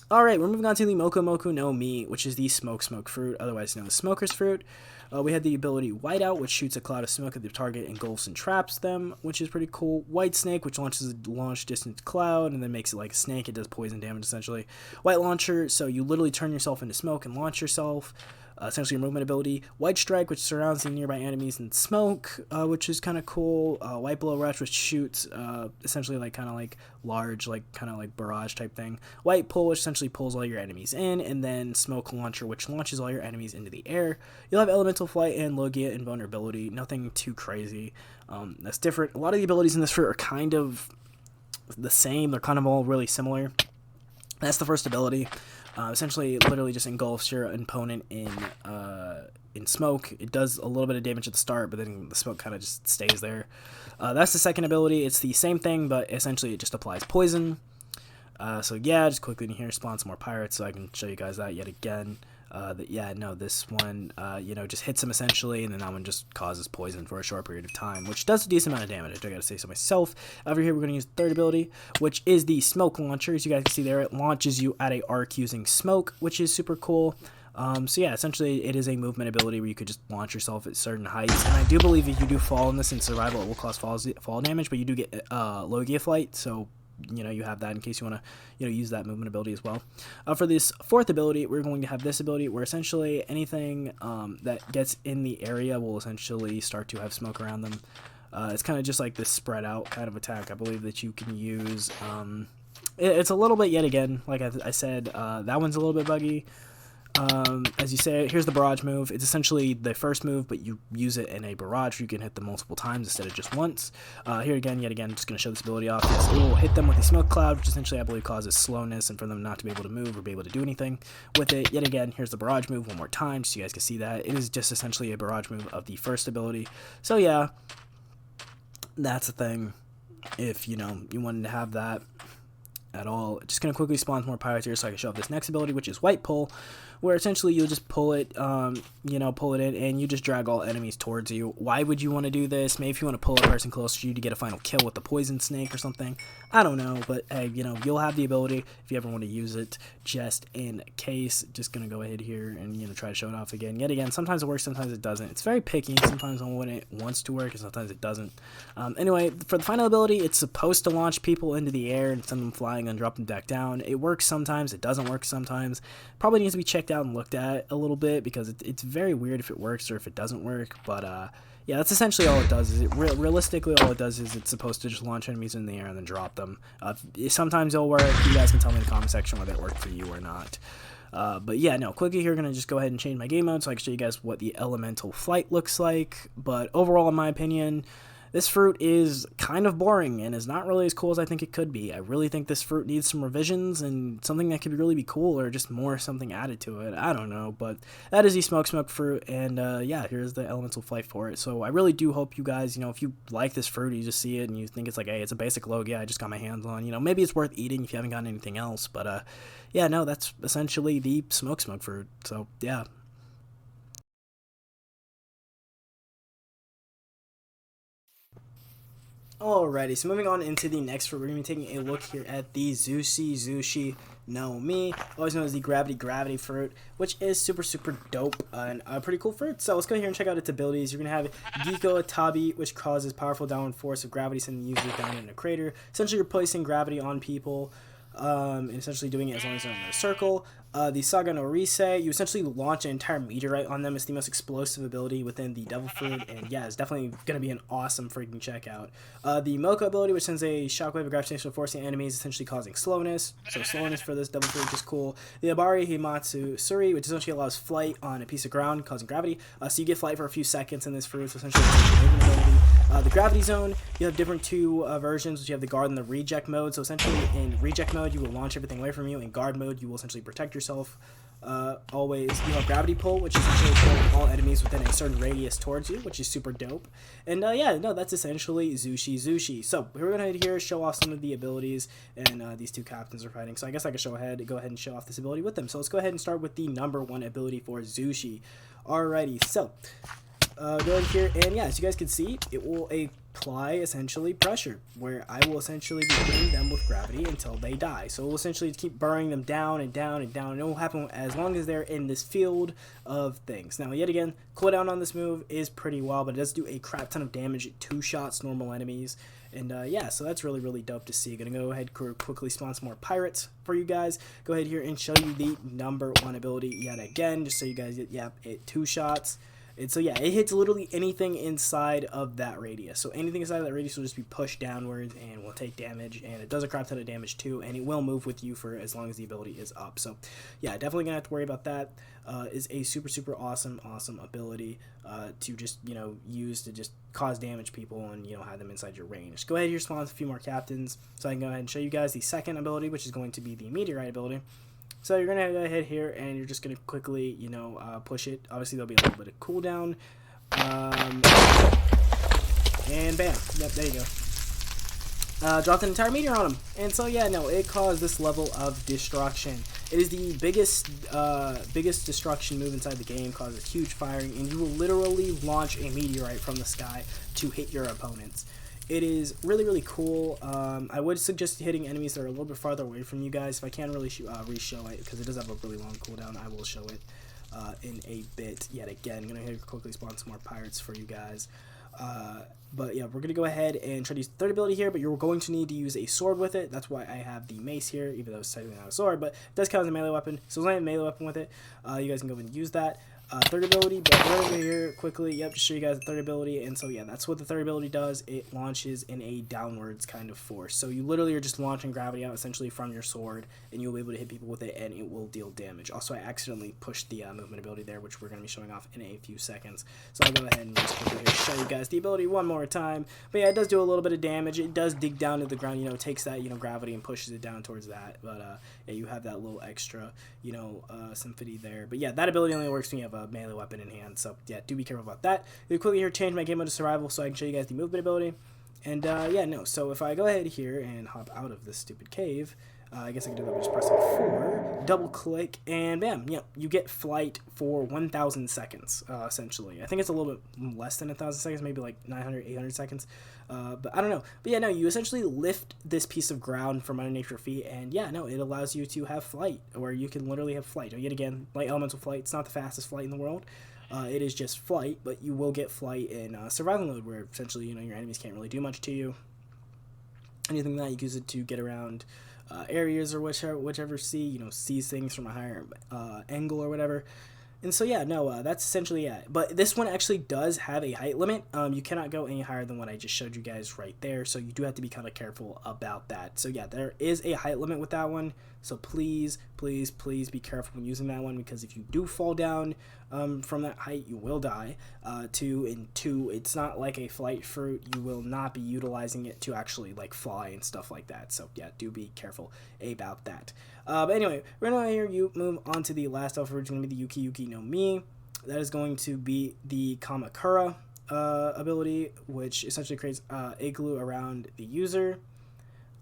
Alright, we're moving on to the moku no mi, which is the smoke fruit, otherwise known as smoker's fruit. We had the ability Whiteout, which shoots a cloud of smoke at the target, engulfs and traps them, which is pretty cool. White Snake, which launches a launch distance cloud and then makes it like a snake. It does poison damage, essentially. White Launcher, so you literally turn yourself into smoke and launch yourself. Essentially your movement ability. White Strike, which surrounds the nearby enemies in smoke, which is kind of cool. White Blow Rush, which shoots essentially like kind of like large, like kind of like barrage type thing. White Pull, which essentially pulls all your enemies in, and then Smoke Launcher, which launches all your enemies into the air. You'll have Elemental Flight and Logia Invulnerability. Nothing too crazy. That's different. A lot of the abilities in this fruit are kind of the same. They're kind of all really similar. That's the first ability. Essentially, literally just engulfs your opponent in smoke. It does a little bit of damage at the start, but then the smoke kind of just stays there. That's the second ability. It's the same thing, but essentially it just applies poison. So yeah, just quickly in here, spawn some more pirates so I can show you guys that yet again. This one, just hits him essentially, and then that one just causes poison for a short period of time, which does a decent amount of damage, I gotta say so myself. Over here, we're gonna use the third ability, which is the Smoke Launcher. As you guys can see there, it launches you at a arc using smoke, which is super cool. So yeah, essentially it is a movement ability where you could just launch yourself at certain heights, and I do believe if you do fall in this in survival, it will cause fall damage, but you do get Logia Flight, so you have that in case you want to, use that movement ability as well. For this fourth ability, we're going to have this ability where essentially anything that gets in the area will essentially start to have smoke around them. It's kind of just like this spread out kind of attack, I believe, that you can use. It's a little bit, yet again, like I said, that one's a little bit buggy. As you say, here's the barrage move. It's essentially the first move, but you use it in a barrage. You can hit them multiple times instead of just once. Here again, yet again, I'm just going to show this ability off. It will hit them with a smoke cloud, which essentially I believe causes slowness and for them not to be able to move or be able to do anything with it. Yet again, here's the barrage move one more time so you guys can see that. It is just essentially a barrage move of the first ability. So yeah, that's a thing. If, you wanted to have that at all. Just going to quickly spawn more pirates here so I can show off this next ability, which is White Pull, where essentially you'll just pull it, pull it in, and you just drag all enemies towards you. Why would you want to do this? Maybe if you want to pull a person closer to you to get a final kill with the poison snake or something. I don't know, but hey, you'll have the ability if you ever want to use it, just in case. Just going to go ahead here and, try to show it off again. Yet again, sometimes it works, sometimes it doesn't. It's very picky, sometimes when it wants to work, and sometimes it doesn't. Anyway, for the final ability, it's supposed to launch people into the air and send them flying and drop them back down. It works sometimes, it doesn't work sometimes. Probably needs to be checked out and looked at a little bit because it's very weird if it works or if it doesn't work. But yeah, that's essentially all it does. Realistically, all it does is it's supposed to just launch enemies in the air and then drop them. Sometimes it'll work. You guys can tell me in the comment section whether it worked for you or not. But yeah, no, quickly here, going to just go ahead and change my game mode so I can show you guys what the elemental flight looks like. But overall, in my opinion, this fruit is kind of boring and is not really as cool as I think it could be. I really think this fruit needs some revisions and something that could really be cool, or just more something added to it. I don't know, but that is the smoke fruit, and yeah, here's the elemental flight for it. So I really do hope you guys, if you like this fruit, you just see it and you think it's like, hey, it's a basic Logia I just got my hands on. Maybe it's worth eating if you haven't gotten anything else. But yeah, no, that's essentially the smoke fruit. So yeah. Alrighty, so moving on into the next fruit, we're going to be taking a look here at the zushi no mi, always known as the gravity fruit, which is super dope and a pretty cool fruit. So let's go here and check out its abilities. You're going to have Giko Tabi, which causes powerful downward force of gravity, sending users down in a crater. Essentially, you're placing gravity on people, and essentially doing it as long as they're in a circle. The Saga no Rise, you essentially launch an entire meteorite on them. It's the most explosive ability within the Devil Fruit, and yeah, it's definitely going to be an awesome freaking checkout. The Moku ability, which sends a shockwave of gravitational force to enemies, essentially causing slowness. So slowness for this Devil Fruit, which is cool. The Bari Himatsu Suri, which essentially allows flight on a piece of ground, causing gravity. So you get flight for a few seconds in this fruit, so essentially it's a movement ability. The gravity zone, you have different two versions, which you have the guard and the reject mode. So essentially in reject mode, you will launch everything away from you. In guard mode, you will essentially protect yourself. Always, you have gravity pull, which is essentially pull all enemies within a certain radius towards you, which is super dope. And yeah, no, that's essentially zushi. So we're gonna head here, show off some of the abilities, and these two captains are fighting. So I guess I could go ahead and show off this ability with them. So let's go ahead and start with the number 1 ability for zushi. Alrighty, so go ahead here, and yeah, as you guys can see, it will apply essentially pressure, where I will essentially be hitting them with gravity until they die. So it will essentially keep burning them down and down and down, and it will happen as long as they're in this field of things. Now, yet again, cooldown on this move is pretty well, but it does do a crap ton of damage, 2 shots normal enemies. And yeah, so that's really dope to see. Gonna go ahead quickly spawn some more pirates for you guys. Go ahead here and show you the number 1 ability yet again, just so you guys get, yeah, 2 shots. And so yeah, it hits literally anything inside of that radius. So anything inside of that radius will just be pushed downwards and will take damage, and it does a crap ton of damage too, and it will move with you for as long as the ability is up. So yeah, definitely gonna have to worry about that. Is a super awesome ability to just, you know, use to just cause damage people and, you know, have them inside your range. Go ahead here, spawn a few more captains, so I can go ahead and show you guys the second ability, which is going to be the meteorite ability. So you're going to go ahead here, and you're just going to quickly, you know, push it. Obviously, there'll be a little bit of cooldown. And bam. Yep, there you go. Dropped an entire meteor on him. And so, yeah, no, it caused this level of destruction. It is the biggest destruction move inside the game, causes huge firing, and you will literally launch a meteorite from the sky to hit your opponents. It is really cool. I would suggest hitting enemies that are a little bit farther away from you guys. If I can really re-show it, because it does have a really long cooldown, I will show it in a bit. Yet again, I'm going to quickly spawn some more pirates for you guys. But yeah, we're going to go ahead and try to use the third ability here, but you're going to need to use a sword with it. That's why I have the mace here, even though it's technically not a sword, but it does count as a melee weapon. So as long as I have a melee weapon with it, you guys can go ahead and use that. Third ability, but we're over here quickly, yep, to show you guys the third ability. And so yeah, that's what the third ability does. It launches in a downwards kind of force, so you literally are just launching gravity out essentially from your sword, and you'll be able to hit people with it, and it will deal damage. Also, I accidentally pushed the movement ability there, which we're going to be showing off in a few seconds, so I'll go ahead and just quickly here show you guys the ability one more time. But yeah, it does do a little bit of damage. It does dig down to the ground, you know, takes that, you know, gravity and pushes it down towards that. But yeah, you have that little extra, you know, symphony there. But yeah, that ability only works when you have a melee weapon in hand. So yeah, do be careful about that. I'll quickly here change my game mode to survival so I can show you guys the movement ability. And yeah, no, so if I go ahead here and hop out of this stupid cave, I guess I can do that by just pressing 4, double click, and bam, yeah, you get flight for 1,000 seconds, essentially. I think it's a little bit less than 1,000 seconds, maybe like 900, 800 seconds, but I don't know. But yeah, no, you essentially lift this piece of ground from underneath your feet, and yeah, no, it allows you to have flight, or you can literally have flight. Yet again, light elemental flight, it's not the fastest flight in the world. It is just flight, but you will get flight in survival mode, where essentially, you know, your enemies can't really do much to you. Anything that you use it to get around areas or whichever sees things from a higher angle or whatever. And so yeah, no, that's essentially it. But this one actually does have a height limit. You cannot go any higher than what I just showed you guys right there, so you do have to be kind of careful about that. So yeah, there is a height limit with that one, so please be careful when using that one, because if you do fall down from that height, you will die. Two, it's not like a flight fruit. You will not be utilizing it to actually like fly and stuff like that. So yeah, do be careful about that. But anyway, we're gonna here you move on to the last alpha, which is gonna be the yuki no mi. That is going to be the kamakura ability, which essentially creates igloo around the user.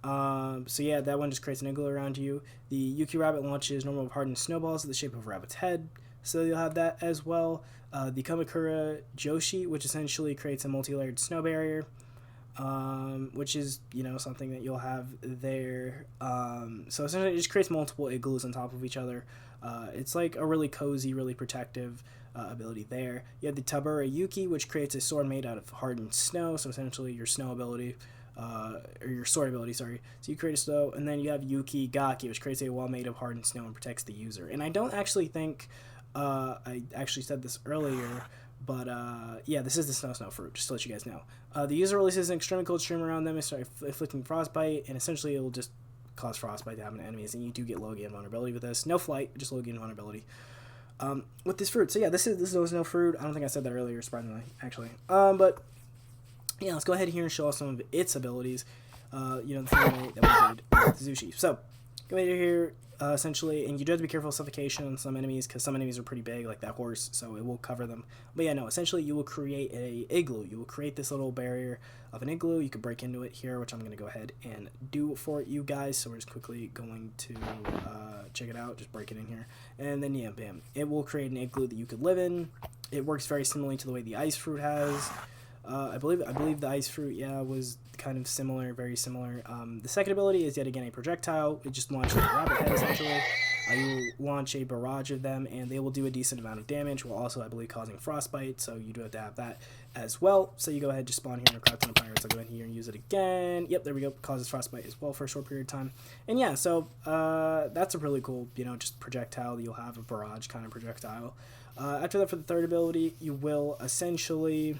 So yeah, that one just creates an igloo around you. The yuki rabbit launches normal hardened snowballs in the shape of a rabbit's head, so you'll have that as well. The kamakura joshi, which essentially creates a multi-layered snow barrier, which is, you know, something that you'll have there. So essentially it just creates multiple igloos on top of each other. It's like a really cozy, really protective ability there. You have the tabura yuki, which creates a sword made out of hardened snow, so essentially your snow ability, or your sword ability, sorry. So you create a snow, and then you have yuki gaki, which creates a wall made of hardened snow and protects the user. And I don't actually think, I actually said this earlier, but yeah, this is the snow fruit, just to let you guys know. The user releases an extremely cold stream around them and start inflicting frostbite, and essentially it will just cause frostbite to happen to enemies, and you do get low gain vulnerability with this. No flight, just low gain vulnerability with this fruit. So yeah, this is no fruit. I don't think I said that earlier, surprisingly, actually. But yeah, let's go ahead here and show off some of its abilities. You know, the same way that we did with Zushi. So, go ahead here, essentially, and you do have to be careful of suffocation on some enemies, because some enemies are pretty big, like that horse, so it will cover them. But yeah, no, essentially, you will create a igloo. You will create this little barrier of an igloo. You can break into it here, which I'm going to go ahead and do for you guys. So we're just quickly going to check it out, just break it in here. And then, yeah, bam. It will create an igloo that you could live in. It works very similarly to the way the ice fruit has. I believe the ice fruit, yeah, was kind of similar, very similar. The second ability is yet again a projectile. It just launches a rabbit head, essentially. You launch a barrage of them, and they will do a decent amount of damage, while also, I believe, causing frostbite, so you do have to have that as well. So you go ahead, just spawn here in a crap ton of pirates. I'll go ahead here and use it again. Yep, there we go. Causes frostbite as well for a short period of time. And yeah, so that's a really cool, you know, just projectile. You'll have a barrage kind of projectile. After that, for the third ability, you will essentially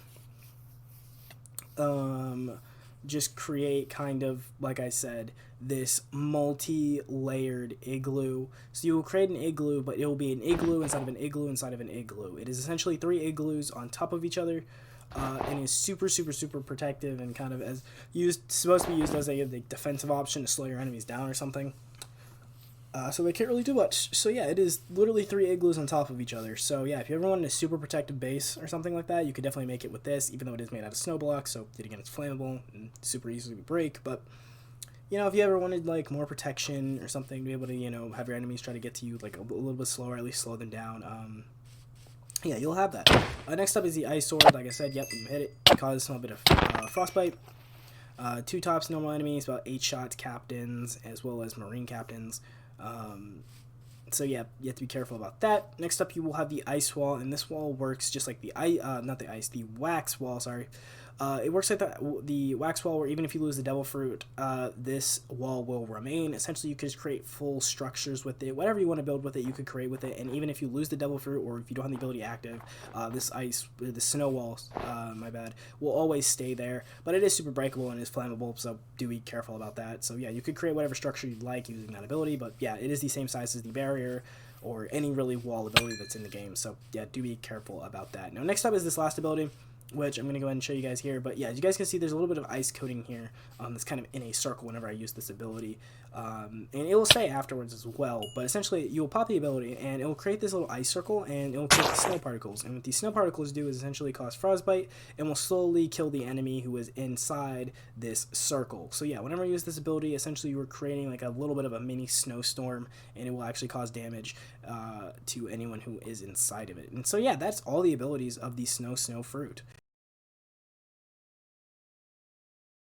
just create kind of, like I said, this multi-layered igloo. So you will create an igloo, but it will be an igloo inside of an igloo inside of an igloo. It is essentially 3 igloos on top of each other, and is super, super, super protective, and kind of supposed to be used as a defensive option to slow your enemies down or something. So they can't really do much. So yeah, it is literally 3 igloos on top of each other. So yeah, if you ever wanted a super protective base or something like that, you could definitely make it with this, even though it is made out of snow blocks. So yet again, it's flammable and super easily break. But you know, if you ever wanted like more protection or something, to be able to, you know, have your enemies try to get to you like a little bit slower, at least slow them down. Yeah, you'll have that. Next up is the ice sword. Like I said, yep, when you hit it, it causes a small bit of frostbite. 2 tops normal enemies, about 8 shots captains, as well as marine captains. So yeah, you have to be careful about that. Next up, you will have the ice wall, and this wall works just like the the wax wall, sorry. It works like the wax wall, where even if you lose the devil fruit, this wall will remain. Essentially, you can just create full structures with it. Whatever you want to build with it, you could create with it. And even if you lose the devil fruit, or if you don't have the ability active, the snow wall, my bad, will always stay there. But it is super breakable and is flammable, so do be careful about that. So yeah, you could create whatever structure you'd like using that ability. But yeah, it is the same size as the barrier, or any really wall ability that's in the game. So yeah, do be careful about that. Now, next up is this last ability, which I'm going to go ahead and show you guys here. But yeah, as you guys can see, there's a little bit of ice coating here that's kind of in a circle whenever I use this ability. And it will stay afterwards as well. But essentially, you will pop the ability, and it will create this little ice circle, and it will create the snow particles. And what these snow particles do is essentially cause frostbite, and will slowly kill the enemy who is inside this circle. So yeah, whenever I use this ability, essentially you are creating like a little bit of a mini snowstorm, and it will actually cause damage to anyone who is inside of it. And so yeah, that's all the abilities of the snow fruit.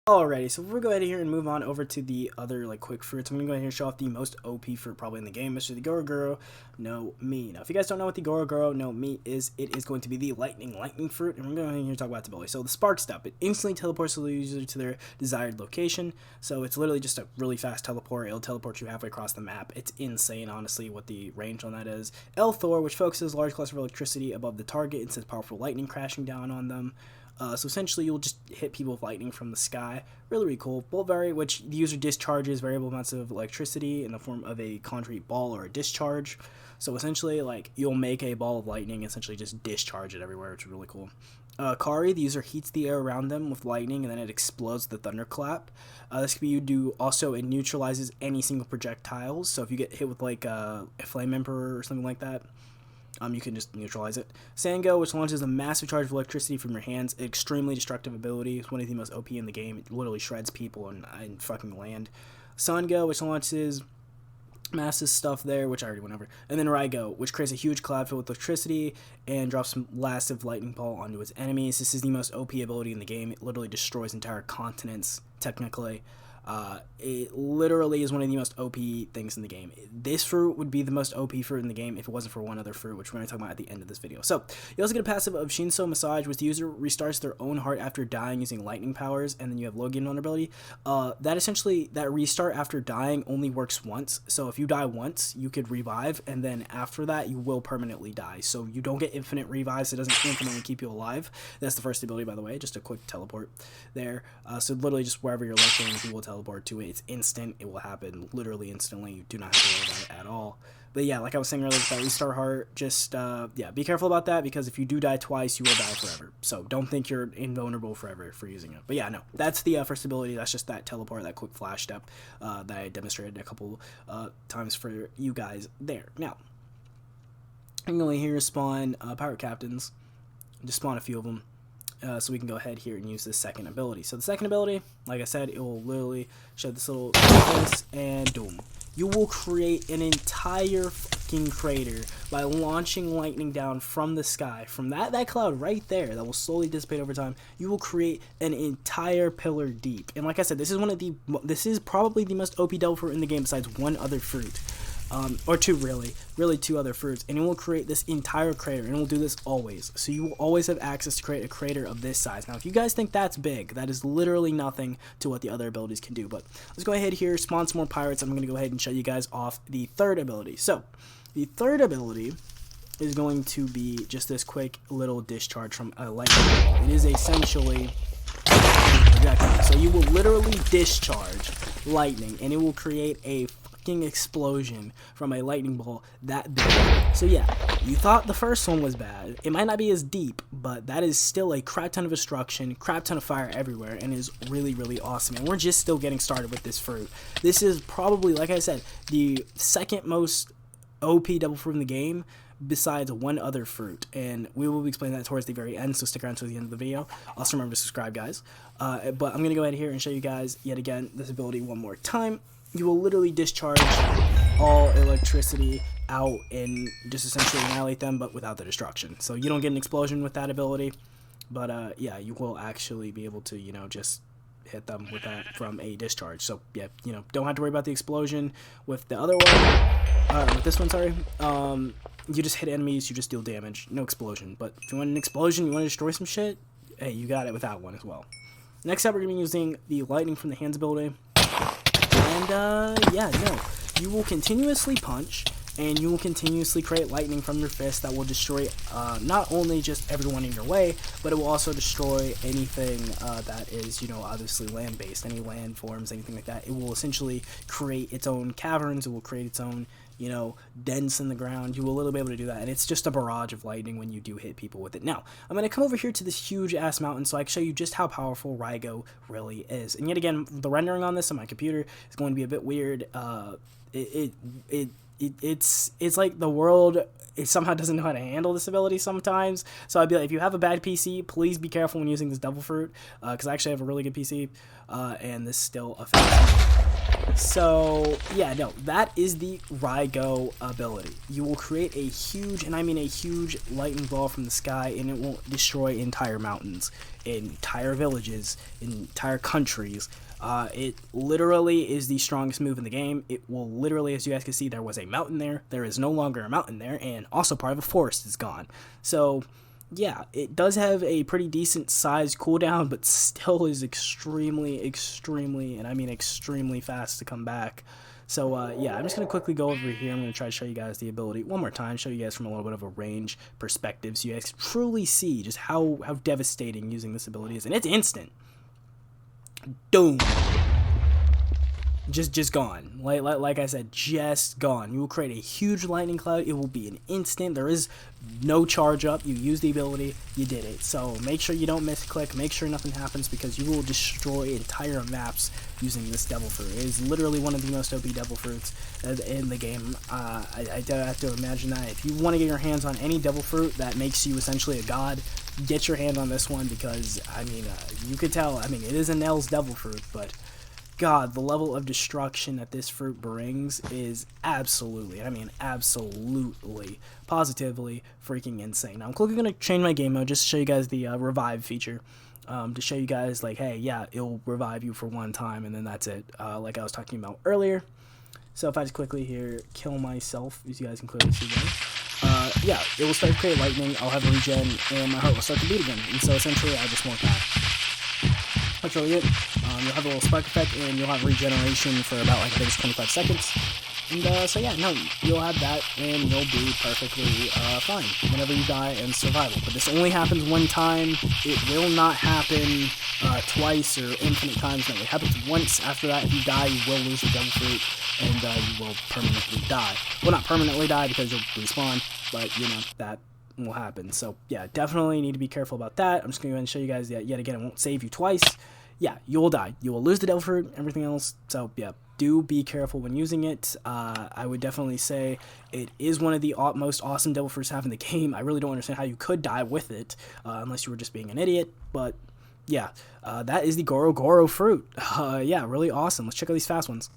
Alrighty, so we'll go ahead here and move on over to the other like quick fruits. I'm gonna go ahead here and show off the most OP fruit probably in the game, which is the goro no mi. Now, if you guys don't know what the goro no mi is, it is going to be the lightning fruit, and we're going to go ahead and talk about its ability. So the spark step, it instantly teleports the user to their desired location. So it's literally just a really fast teleport. It'll teleport you halfway across the map. It's insane, honestly, what the range on that is. El Thor, which focuses large cluster of electricity above the target and sends powerful lightning crashing down on them. So essentially, you'll just hit people with lightning from the sky. Really, really cool. Bolt Vary, which the user discharges variable amounts of electricity in the form of a concrete ball or a discharge. So essentially, like, you'll make a ball of lightning, essentially just discharge it everywhere, which is really cool. Kari, the user heats the air around them with lightning, and then it explodes the thunderclap. This can be used to also, it neutralizes any single projectiles. So if you get hit with like a flame emperor or something like that, you can just neutralize it. Sango, which launches a massive charge of electricity from your hands. Extremely destructive ability. It's one of the most OP in the game. It literally shreds people in fucking land. Sango, which launches massive stuff there, which I already went over. And then Raigo, which creates a huge cloud filled with electricity and drops some massive lightning ball onto its enemies. This is the most OP ability in the game. It literally destroys entire continents, technically. It literally is one of the most OP things in the game. This fruit would be the most OP fruit in the game if it wasn't for one other fruit, which we're going to talk about at the end of this video. So, you also get a passive of Shinso Massage, which the user restarts their own heart after dying using lightning powers, and then you have Logan vulnerability. That restart after dying only works once, so if you die once, you could revive, and then after that, you will permanently die. So, you don't get infinite revives, it doesn't infinitely keep you alive. That's the first ability, by the way, just a quick teleport there. So, literally just wherever you're looking, you will teleport to it. It's instant. It will happen literally instantly. You do not have to worry about it at all. But yeah, like I was saying earlier, that restart heart, just yeah, be careful about that, because if you do die twice, you will die forever. So don't think you're invulnerable forever for using it. But yeah, no, that's the first ability. That's just that teleport, that quick flash step that I demonstrated a couple times for you guys there. Now, I'm going here spawn pirate captains, just spawn a few of them. So we can go ahead here and use this second ability. So the second ability, like I said, it will literally show this little face, and boom. You will create an entire fucking crater by launching lightning down from the sky. From that cloud right there that will slowly dissipate over time, you will create an entire pillar deep. And like I said, this is probably the most OP devil fruit in the game besides one other fruit. Or two, really two other fruits, and it will create this entire crater, and it will do this always. So you will always have access to create a crater of this size. Now, if you guys think that's big, that is literally nothing to what the other abilities can do. But let's go ahead here, spawn some more pirates. I'm going to go ahead and show you guys off the third ability. So the third ability is going to be just this quick little discharge from a lightning ball. It is essentially exactly. So you will literally discharge lightning, and it will create a explosion from a lightning ball that big. So yeah, you thought the first one was bad. It might not be as deep, but that is still a crap ton of destruction, crap ton of fire everywhere, and is really, really awesome. And we're just still getting started with this fruit. This is probably, like I said, the second most OP devil fruit in the game, besides one other fruit, and we will be explaining that towards the very end, so stick around to the end of the video. Also remember to subscribe, guys. But I'm going to go ahead here and show you guys yet again this ability one more time. You will literally discharge all electricity out and just essentially annihilate them, but without the destruction. So you don't get an explosion with that ability, but yeah, you will actually be able to, you know, just hit them with that from a discharge. So yeah, you know, don't have to worry about the explosion with the other one. With this one, sorry. You just hit enemies, you just deal damage, no explosion. But if you want an explosion, you want to destroy some shit, hey, you got it with that one as well. Next up, we're going to be using the lightning from the hands ability. And yeah, no, you will continuously punch, and you will continuously create lightning from your fist that will destroy not only just everyone in your way, but it will also destroy anything that is, you know, obviously land-based, any landforms, anything like that. It will essentially create its own caverns, it will create its own, you know, dents in the ground. You will literally be able to do that, and it's just a barrage of lightning when you do hit people with it. Now, I'm going to come over here to this huge-ass mountain so I can show you just how powerful Rygo really is. And yet again, the rendering on this on my computer is going to be a bit weird. It's like the world, it somehow doesn't know how to handle this ability sometimes. So I'd be like, if you have a bad PC, please be careful when using this devil fruit, because I actually have a really good PC, and this still affects me. So yeah, no, that is the Rygo ability. You will create a huge, and I mean a huge, lightning ball from the sky, and it will destroy entire mountains, entire villages, entire countries. It literally is the strongest move in the game. It will literally, as you guys can see, there was a mountain there. There is no longer a mountain there, and also part of a forest is gone. So yeah, it does have a pretty decent size cooldown, but still is extremely, and I mean extremely fast to come back. So yeah, I'm just going to quickly go over here. I'm going to try to show you guys the ability one more time, show you guys from a little bit of a range perspective, so you guys can truly see just how devastating using this ability is. And it's instant. Boom. Just gone. Like I said, just gone. You will create a huge lightning cloud. It will be an instant. There is no charge up. You use the ability, you did it. So make sure you don't misclick. Make sure nothing happens, because you will destroy entire maps using this devil fruit. It is literally one of the most OP devil fruits in the game. I have to imagine that. If you want to get your hands on any devil fruit that makes you essentially a god, get your hand on this one, because I mean, you could tell. I mean, it is a Nell's devil fruit, but God, the level of destruction that this fruit brings is absolutely, I mean absolutely, positively freaking insane. Now I'm quickly going to change my game mode just to show you guys the revive feature, to show you guys like, hey, yeah, it'll revive you for one time and then that's it, like I was talking about earlier. So if I just quickly here kill myself, as you guys can clearly see there, yeah, it will start to create lightning, I'll have regen, and my heart will start to beat again, and so essentially I just want that. That's really it. You'll have a little spark effect, and you'll have regeneration for about, like, I think it's 25 seconds. And so yeah, no, you'll have that, and you'll be perfectly fine whenever you die in survival. But this only happens one time. It will not happen twice or infinite times. No, it happens once. After that, if you die, you will lose the devil fruit, and you will permanently die. Well, not permanently die because you'll respawn, but you know that will happen. So yeah, definitely need to be careful about that. I'm just going to go ahead and show you guys that yet again. It won't save you twice. Yeah, you will die. You will lose the devil fruit, everything else. So yeah, do be careful when using it. I would definitely say it is one of the most awesome devil fruits to have in the game. I really don't understand how you could die with it, unless you were just being an idiot. But yeah, that is the goro fruit. Yeah, really awesome. Let's check out these fast ones.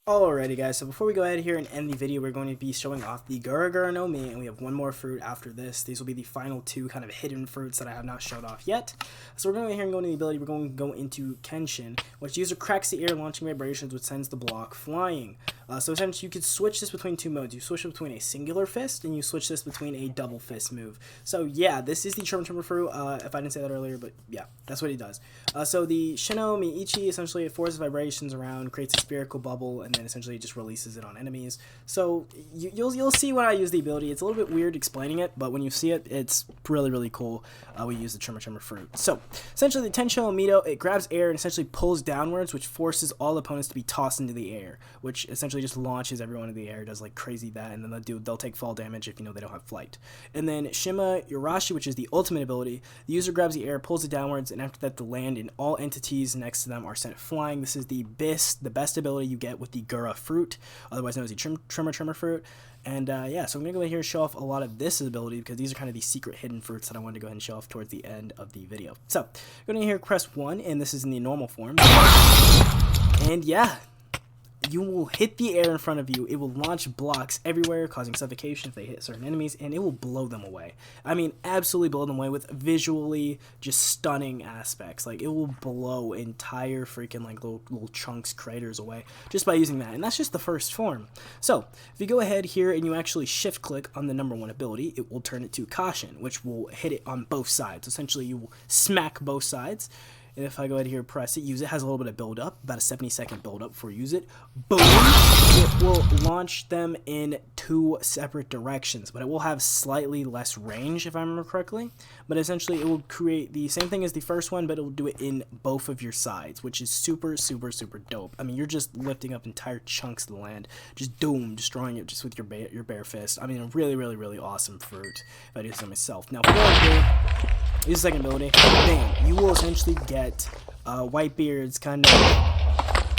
Alrighty guys, so before we go ahead here and end the video, we're going to be showing off the gura no mi, and we have one more fruit after this. These will be the final two kind of hidden fruits that I have not showed off yet. So we're going to go here and go into the ability, we're going to go into Kenshin, which user cracks the air, launching vibrations, which sends the block flying. So essentially you could switch this between two modes. You switch it between a singular fist, and you switch this between a double fist move. So yeah, this is the Tremor fruit, if I didn't say that earlier, but yeah, that's what he does. So the Shino Miichi, essentially it forces vibrations around, creates a spherical bubble, and then essentially just releases it on enemies. So you'll see when I use the ability. It's a little bit weird explaining it, but when you see it, it's really cool. We use the Tremor fruit. So essentially the Tensho Mito, it grabs air and essentially pulls downwards, which forces all opponents to be tossed into the air, which essentially just launches everyone into the air, does like crazy that, and then they'll take fall damage if they don't have flight. And then Shima Yurashi, which is the ultimate ability, the user grabs the air, pulls it downwards, and after that the land and all entities next to them are sent flying. This is the best ability you get with the Gura fruit, otherwise known as the Tremor fruit. And yeah, so I'm going to go ahead here and show off a lot of this ability because these are kind of the secret hidden fruits that I wanted to go ahead and show off towards the end of the video. So, going to here, press 1, and this is in the normal form. And yeah, you will hit the air in front of you. It will launch blocks everywhere, causing suffocation if they hit certain enemies, and it will blow them away. I mean, absolutely blow them away with visually just stunning aspects. Like, it will blow entire freaking, like, little chunks, craters away just by using that. And that's just the first form. So, if you go ahead here and you actually shift-click on the number 1 ability, it will turn it to Caution, which will hit it on both sides. Essentially, you will smack both sides. And if I go ahead here, press it, use it, has a little bit of build up, about a 70-second build up before you use it. Boom! It will launch them in 2 separate directions, but it will have slightly less range if I remember correctly. But essentially, it will create the same thing as the first one, but it will do it in both of your sides, which is super dope. I mean, you're just lifting up entire chunks of the land, just destroying it just with your bare fist. I mean, a really awesome fruit if I do this myself. Now, use the second ability. Bam! You will essentially get Whitebeard's kind of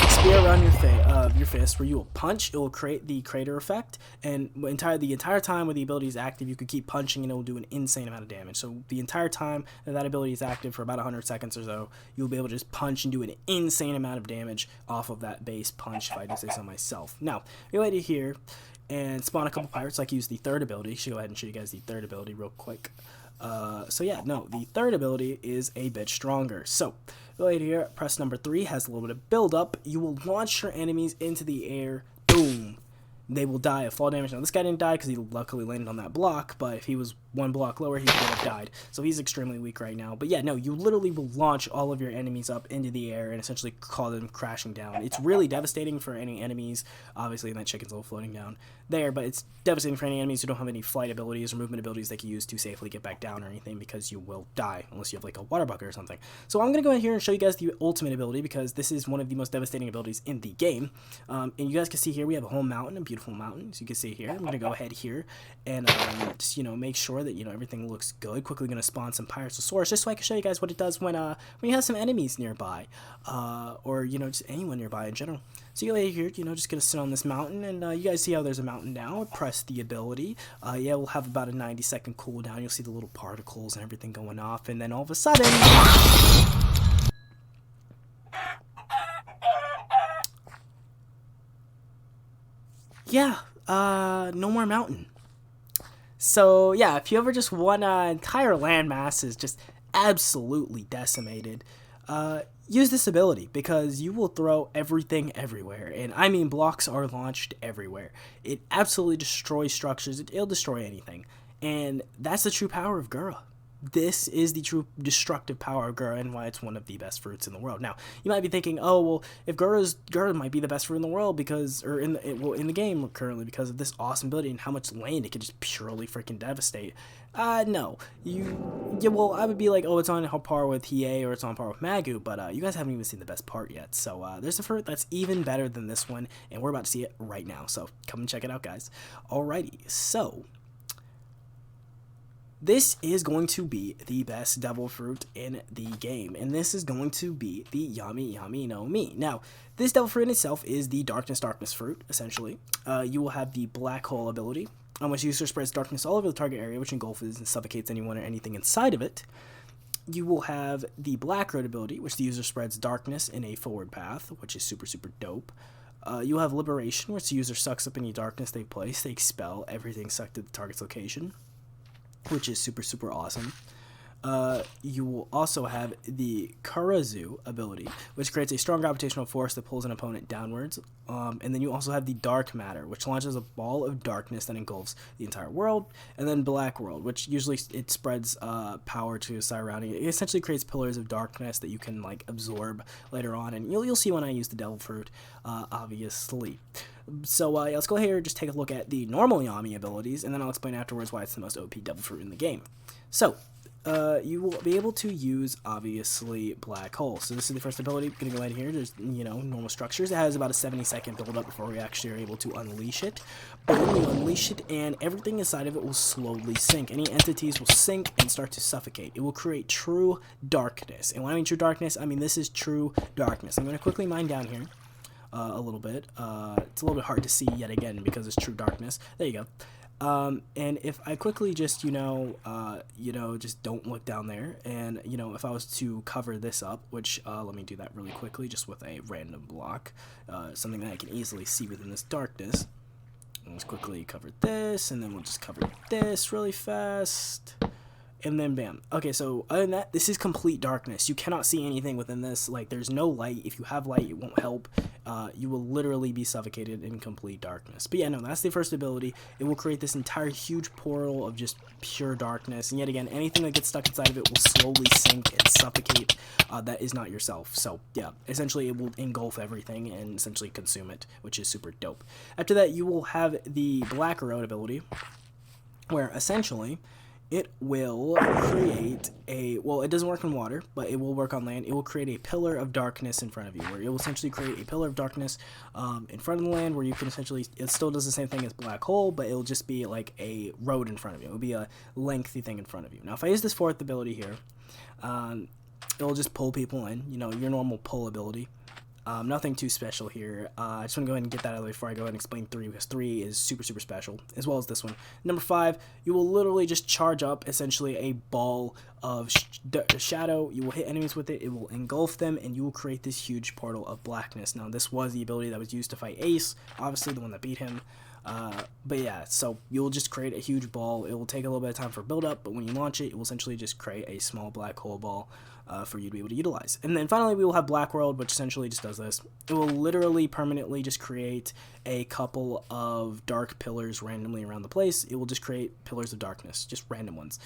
spear around your fist, where you will punch. It will create the crater effect, and the entire time when the ability is active, you could keep punching, and it will do an insane amount of damage. So the entire time that ability is active, for about 100 seconds or so, you'll be able to just punch and do an insane amount of damage off of that base punch. If I do say so myself. Now, go ahead here and spawn a couple pirates. Like use the third ability. Should go ahead and show you guys the third ability real quick. So yeah, no, the third ability is a bit stronger. So, go ahead here, press number 3, has a little bit of build up. You will launch your enemies into the air, boom. They will die of fall damage. Now, this guy didn't die because he luckily landed on that block, but if he was 1 block lower, he would have died. So he's extremely weak right now. But yeah, no, you literally will launch all of your enemies up into the air and essentially call them crashing down. It's really devastating for any enemies. Obviously, that chicken's a little floating down there, but it's devastating for any enemies who don't have any flight abilities or movement abilities they can use to safely get back down or anything, because you will die unless you have like a water bucket or something. So I'm going to go in here and show you guys the ultimate ability, because this is one of the most devastating abilities in the game. And you guys can see here we have a whole mountain, a beautiful mountain. So you can see here, I'm going to go ahead here and just, make sure that, everything looks good. Quickly going to spawn some Pyrosaurus just so I can show you guys what it does when you have some enemies nearby, or, just anyone nearby in general. So you go here, just going to sit on this mountain, and you guys see how there's a mountain now. Press the ability. Yeah, we'll have about a 90-second cooldown. You'll see the little particles and everything going off, and then all of a sudden, yeah, no more mountain. So yeah, if you ever just want entire land masses just absolutely decimated, use this ability, because you will throw everything everywhere. And I mean, blocks are launched everywhere. It absolutely destroys structures. It'll destroy anything. And that's the true power of Gura. This is the true destructive power of Gura, and why it's one of the best fruits in the world. Now, you might be thinking, oh, well, if Gura might be the best fruit in the world because, or in the game currently, because of this awesome ability and how much land it can just purely freaking devastate. No. Well, I would be like, oh, it's on par with Hiei or it's on par with Magu, but you guys haven't even seen the best part yet. So there's a fruit that's even better than this one, and we're about to see it right now. So come and check it out, guys. Alrighty, so this is going to be the best devil fruit in the game, and this is going to be the Yami no Mi. Now, this devil fruit in itself is the darkness fruit, essentially. You will have the black hole ability, on which user spreads darkness all over the target area, which engulfs and suffocates anyone or anything inside of it. You will have the black road ability, which the user spreads darkness in a forward path, which is super dope. You have liberation, which the user sucks up any darkness they place. They expel everything sucked at the target's location, which is super, super awesome. You will also have the karazu ability, which creates a strong gravitational force that pulls an opponent downwards. And then you also have the dark matter, which launches a ball of darkness that engulfs the entire world. And then black world, which usually it spreads power to surrounding. It essentially creates pillars of darkness that you can like absorb later on. And you'll see when I use the devil fruit, obviously. So let's go here and just take a look at the normal Yami abilities, and then I'll explain afterwards why it's the most OP devil fruit in the game. So you will be able to use, obviously, black hole. So this is the first ability. I'm going to go ahead here. There's, normal structures. It has about a 70-second build-up before we actually are able to unleash it. But when you unleash it, and everything inside of it will slowly sink. Any entities will sink and start to suffocate. It will create true darkness. And when I mean true darkness, I mean this is true darkness. I'm going to quickly mine down here a little bit. It's a little bit hard to see yet again because it's true darkness. There you go. And if I quickly just, just don't look down there, and, if I was to cover this up, which, let me do that really quickly, just with a random block, something that I can easily see within this darkness. Let's quickly cover this, and then we'll just cover this really fast. And then bam. Okay, so other than that, this is complete darkness. You cannot see anything within this. Like, there's no light. If you have light, it won't help. You will literally be suffocated in complete darkness. But yeah, no, that's the first ability. It will create this entire huge portal of just pure darkness. And yet again, anything that gets stuck inside of it will slowly sink and suffocate. That is not yourself. So yeah, essentially it will engulf everything and essentially consume it, which is super dope. After that, you will have the Black Road ability, where essentially it will create it doesn't work in water, but it will work on land. It will create a pillar of darkness in front of you, where it will essentially create a pillar of darkness in front of the land, where you can essentially, it still does the same thing as Black Hole, but it'll just be like a road in front of you. It'll be a lengthy thing in front of you. Now, if I use this fourth ability here, it'll just pull people in, your normal pull ability. Nothing too special here. I just want to go ahead and get that out of the way before I go ahead and explain 3, because 3 is super, super special, as well as this one. Number 5, you will literally just charge up essentially a ball of shadow. You will hit enemies with it. It will engulf them, and you will create this huge portal of blackness. Now, this was the ability that was used to fight Ace, obviously the one that beat him. But yeah, so you'll just create a huge ball. It will take a little bit of time for build up, but when you launch it, it will essentially just create a small black hole ball for you to be able to utilize. And then finally, we will have Black World, which essentially just does this. It will literally permanently just create a couple of dark pillars randomly around the place. It will just create pillars of darkness, just random ones,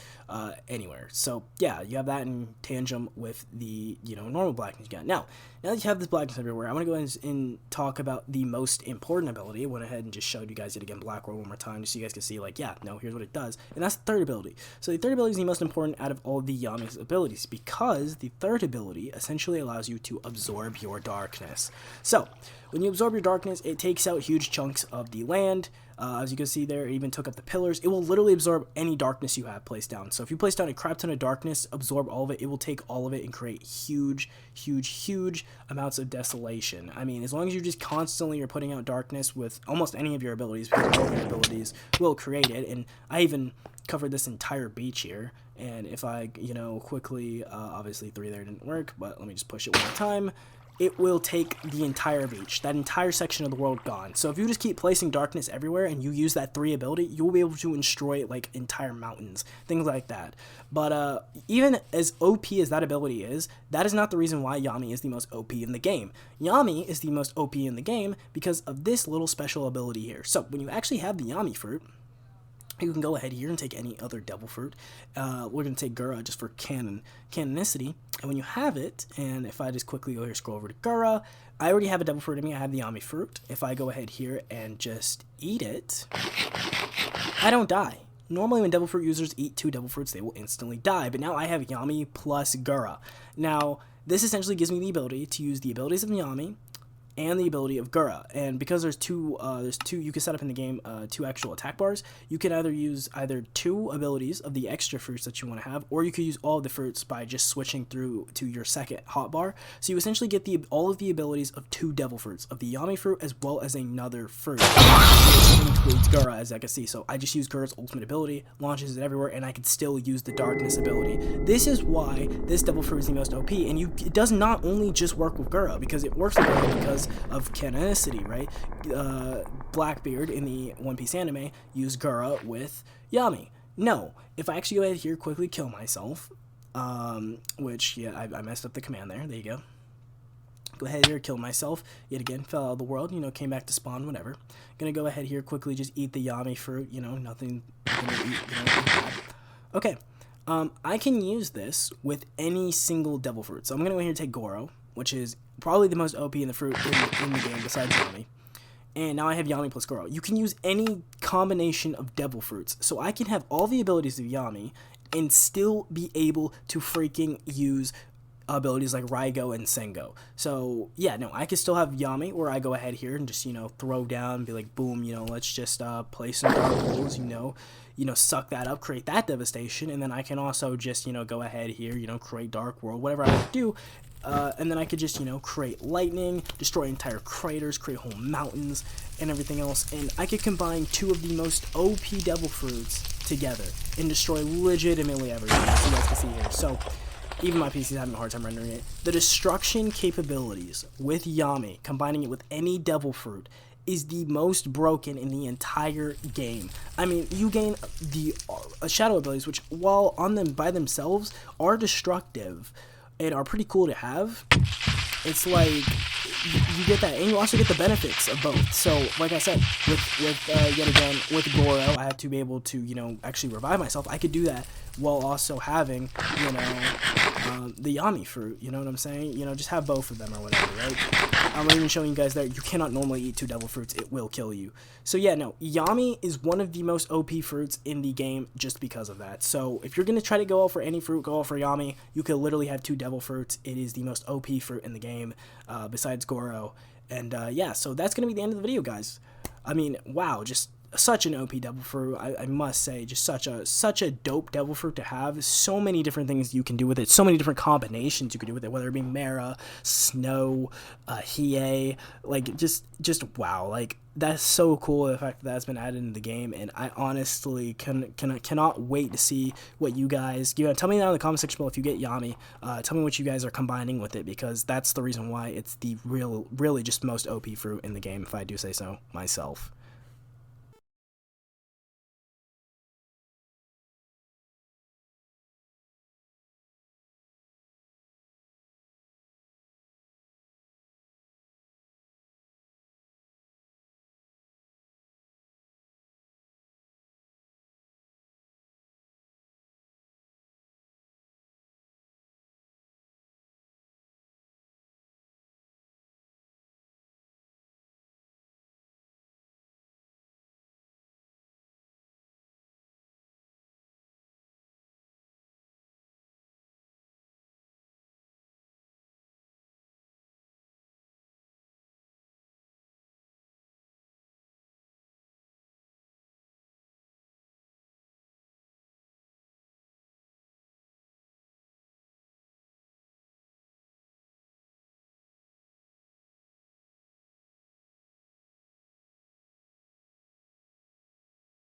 anywhere. So yeah, you have that in tandem with the normal blackness you got. Now that you have this blackness everywhere, I want to go ahead and talk about the most important ability. I went ahead and just showed you guys yet again Black World one more time, just so you guys can see, like, yeah, no, here's what it does. And that's the third ability. So the third ability is the most important out of all the Yami's abilities, because the third ability essentially allows you to absorb your darkness. So when you absorb your darkness, it takes out huge chunks of the land. As you can see there, it even took up the pillars. It will literally absorb any darkness you have placed down. So if you place down a crap ton of darkness, absorb all of it, it will take all of it and create huge, huge, huge amounts of desolation. I mean, as long as you just constantly are putting out darkness with almost any of your abilities, because all of your abilities will create it. And I even covered this entire beach here. And if I, quickly, obviously 3 there didn't work, but let me just push it one more time. It will take the entire beach, that entire section of the world gone. So if you just keep placing darkness everywhere and you use that 3 ability, you'll be able to destroy like entire mountains, things like that. But even as OP as that ability is, that is not the reason why Yami is the most OP in the game. Yami is the most OP in the game because of this little special ability here. So when you actually have the Yami fruit, you can go ahead here and take any other devil fruit. We're going to take Gura just for canonicity. And when you have it, and if I just quickly go here, scroll over to Gura, I already have a devil fruit in me. I have the Yami fruit. If I go ahead here and just eat it, I don't die. Normally when devil fruit users eat 2 devil fruits, they will instantly die. But now I have Yami plus Gura. Now, this essentially gives me the ability to use the abilities of Yami and the ability of Gura. And because there's two you can set up in the game 2 actual attack bars, you can either use 2 abilities of the extra fruits that you want to have, or you could use all of the fruits by just switching through to your second hotbar. So you essentially get all of the abilities of 2 devil fruits, of the Yami fruit as well as another fruit, which includes Gura, as I can see. So I just use Gura's ultimate ability, launches it everywhere, and I can still use the darkness ability. This is why this devil fruit is the most OP, and it does not only just work with Gura, because it works with Gura because because of canonicity, right? Blackbeard in the One Piece anime used gura with yami. No, if I actually go ahead here, quickly kill myself, which, yeah, I messed up the command there. There you go. Go ahead here, kill myself. Yet again, fell out of the world, came back to spawn, whatever. Gonna go ahead here, quickly just eat the yami fruit, nothing gonna eat, eat that. Okay, I can use this with any single devil fruit. So I'm gonna go here and take Goro, which is probably the most OP in the fruit in the game besides yami. And now I have yami plus Goro. You can use any combination of devil fruits. So I can have all the abilities of yami and still be able to freaking use abilities like Raigo and Sengo. So yeah, no, I can still have yami where I go ahead here and just, throw down, be like, boom, let's just play some dark rolls, suck that up, create that devastation, and then I can also just, go ahead here, create dark world, whatever I want to do, and then I could just, create lightning, destroy entire craters, create whole mountains, and everything else, and I could combine two of the most OP devil fruits together and destroy legitimately everything, as you guys can see here. So even my PC is having a hard time rendering it. The destruction capabilities with yami, combining it with any devil fruit, is the most broken in the entire game. I mean, you gain the shadow abilities, which, while on them by themselves, are destructive and are pretty cool to have. It's like you get that, and you also get the benefits of both. So, like I said, with yet again with Goro, I have to be able to actually revive myself. I could do that while also having the yami fruit. You know what I'm saying? Just have both of them or whatever, right? I'm even showing you guys that you cannot normally eat two devil fruits. It will kill you. So yeah, no, yami is one of the most OP fruits in the game just because of that. So if you're going to try to go out for any fruit, go out for yami. You could literally have two devil fruits. It is the most OP fruit in the game besides Goro. And yeah, so that's going to be the end of the video, guys. I mean, wow, just such an OP devil fruit, I must say. Just such a dope devil fruit to have. So many different things you can do with it. So many different combinations you can do with it, whether it be Mera, Snow, Hiei, like just wow. Like, that's so cool, the fact that that's been added into the game, and I honestly cannot wait to see what you guys, tell me down in the comment section below if you get yami. Tell me what you guys are combining with it, because that's the reason why it's the really just most OP fruit in the game, if I do say so myself.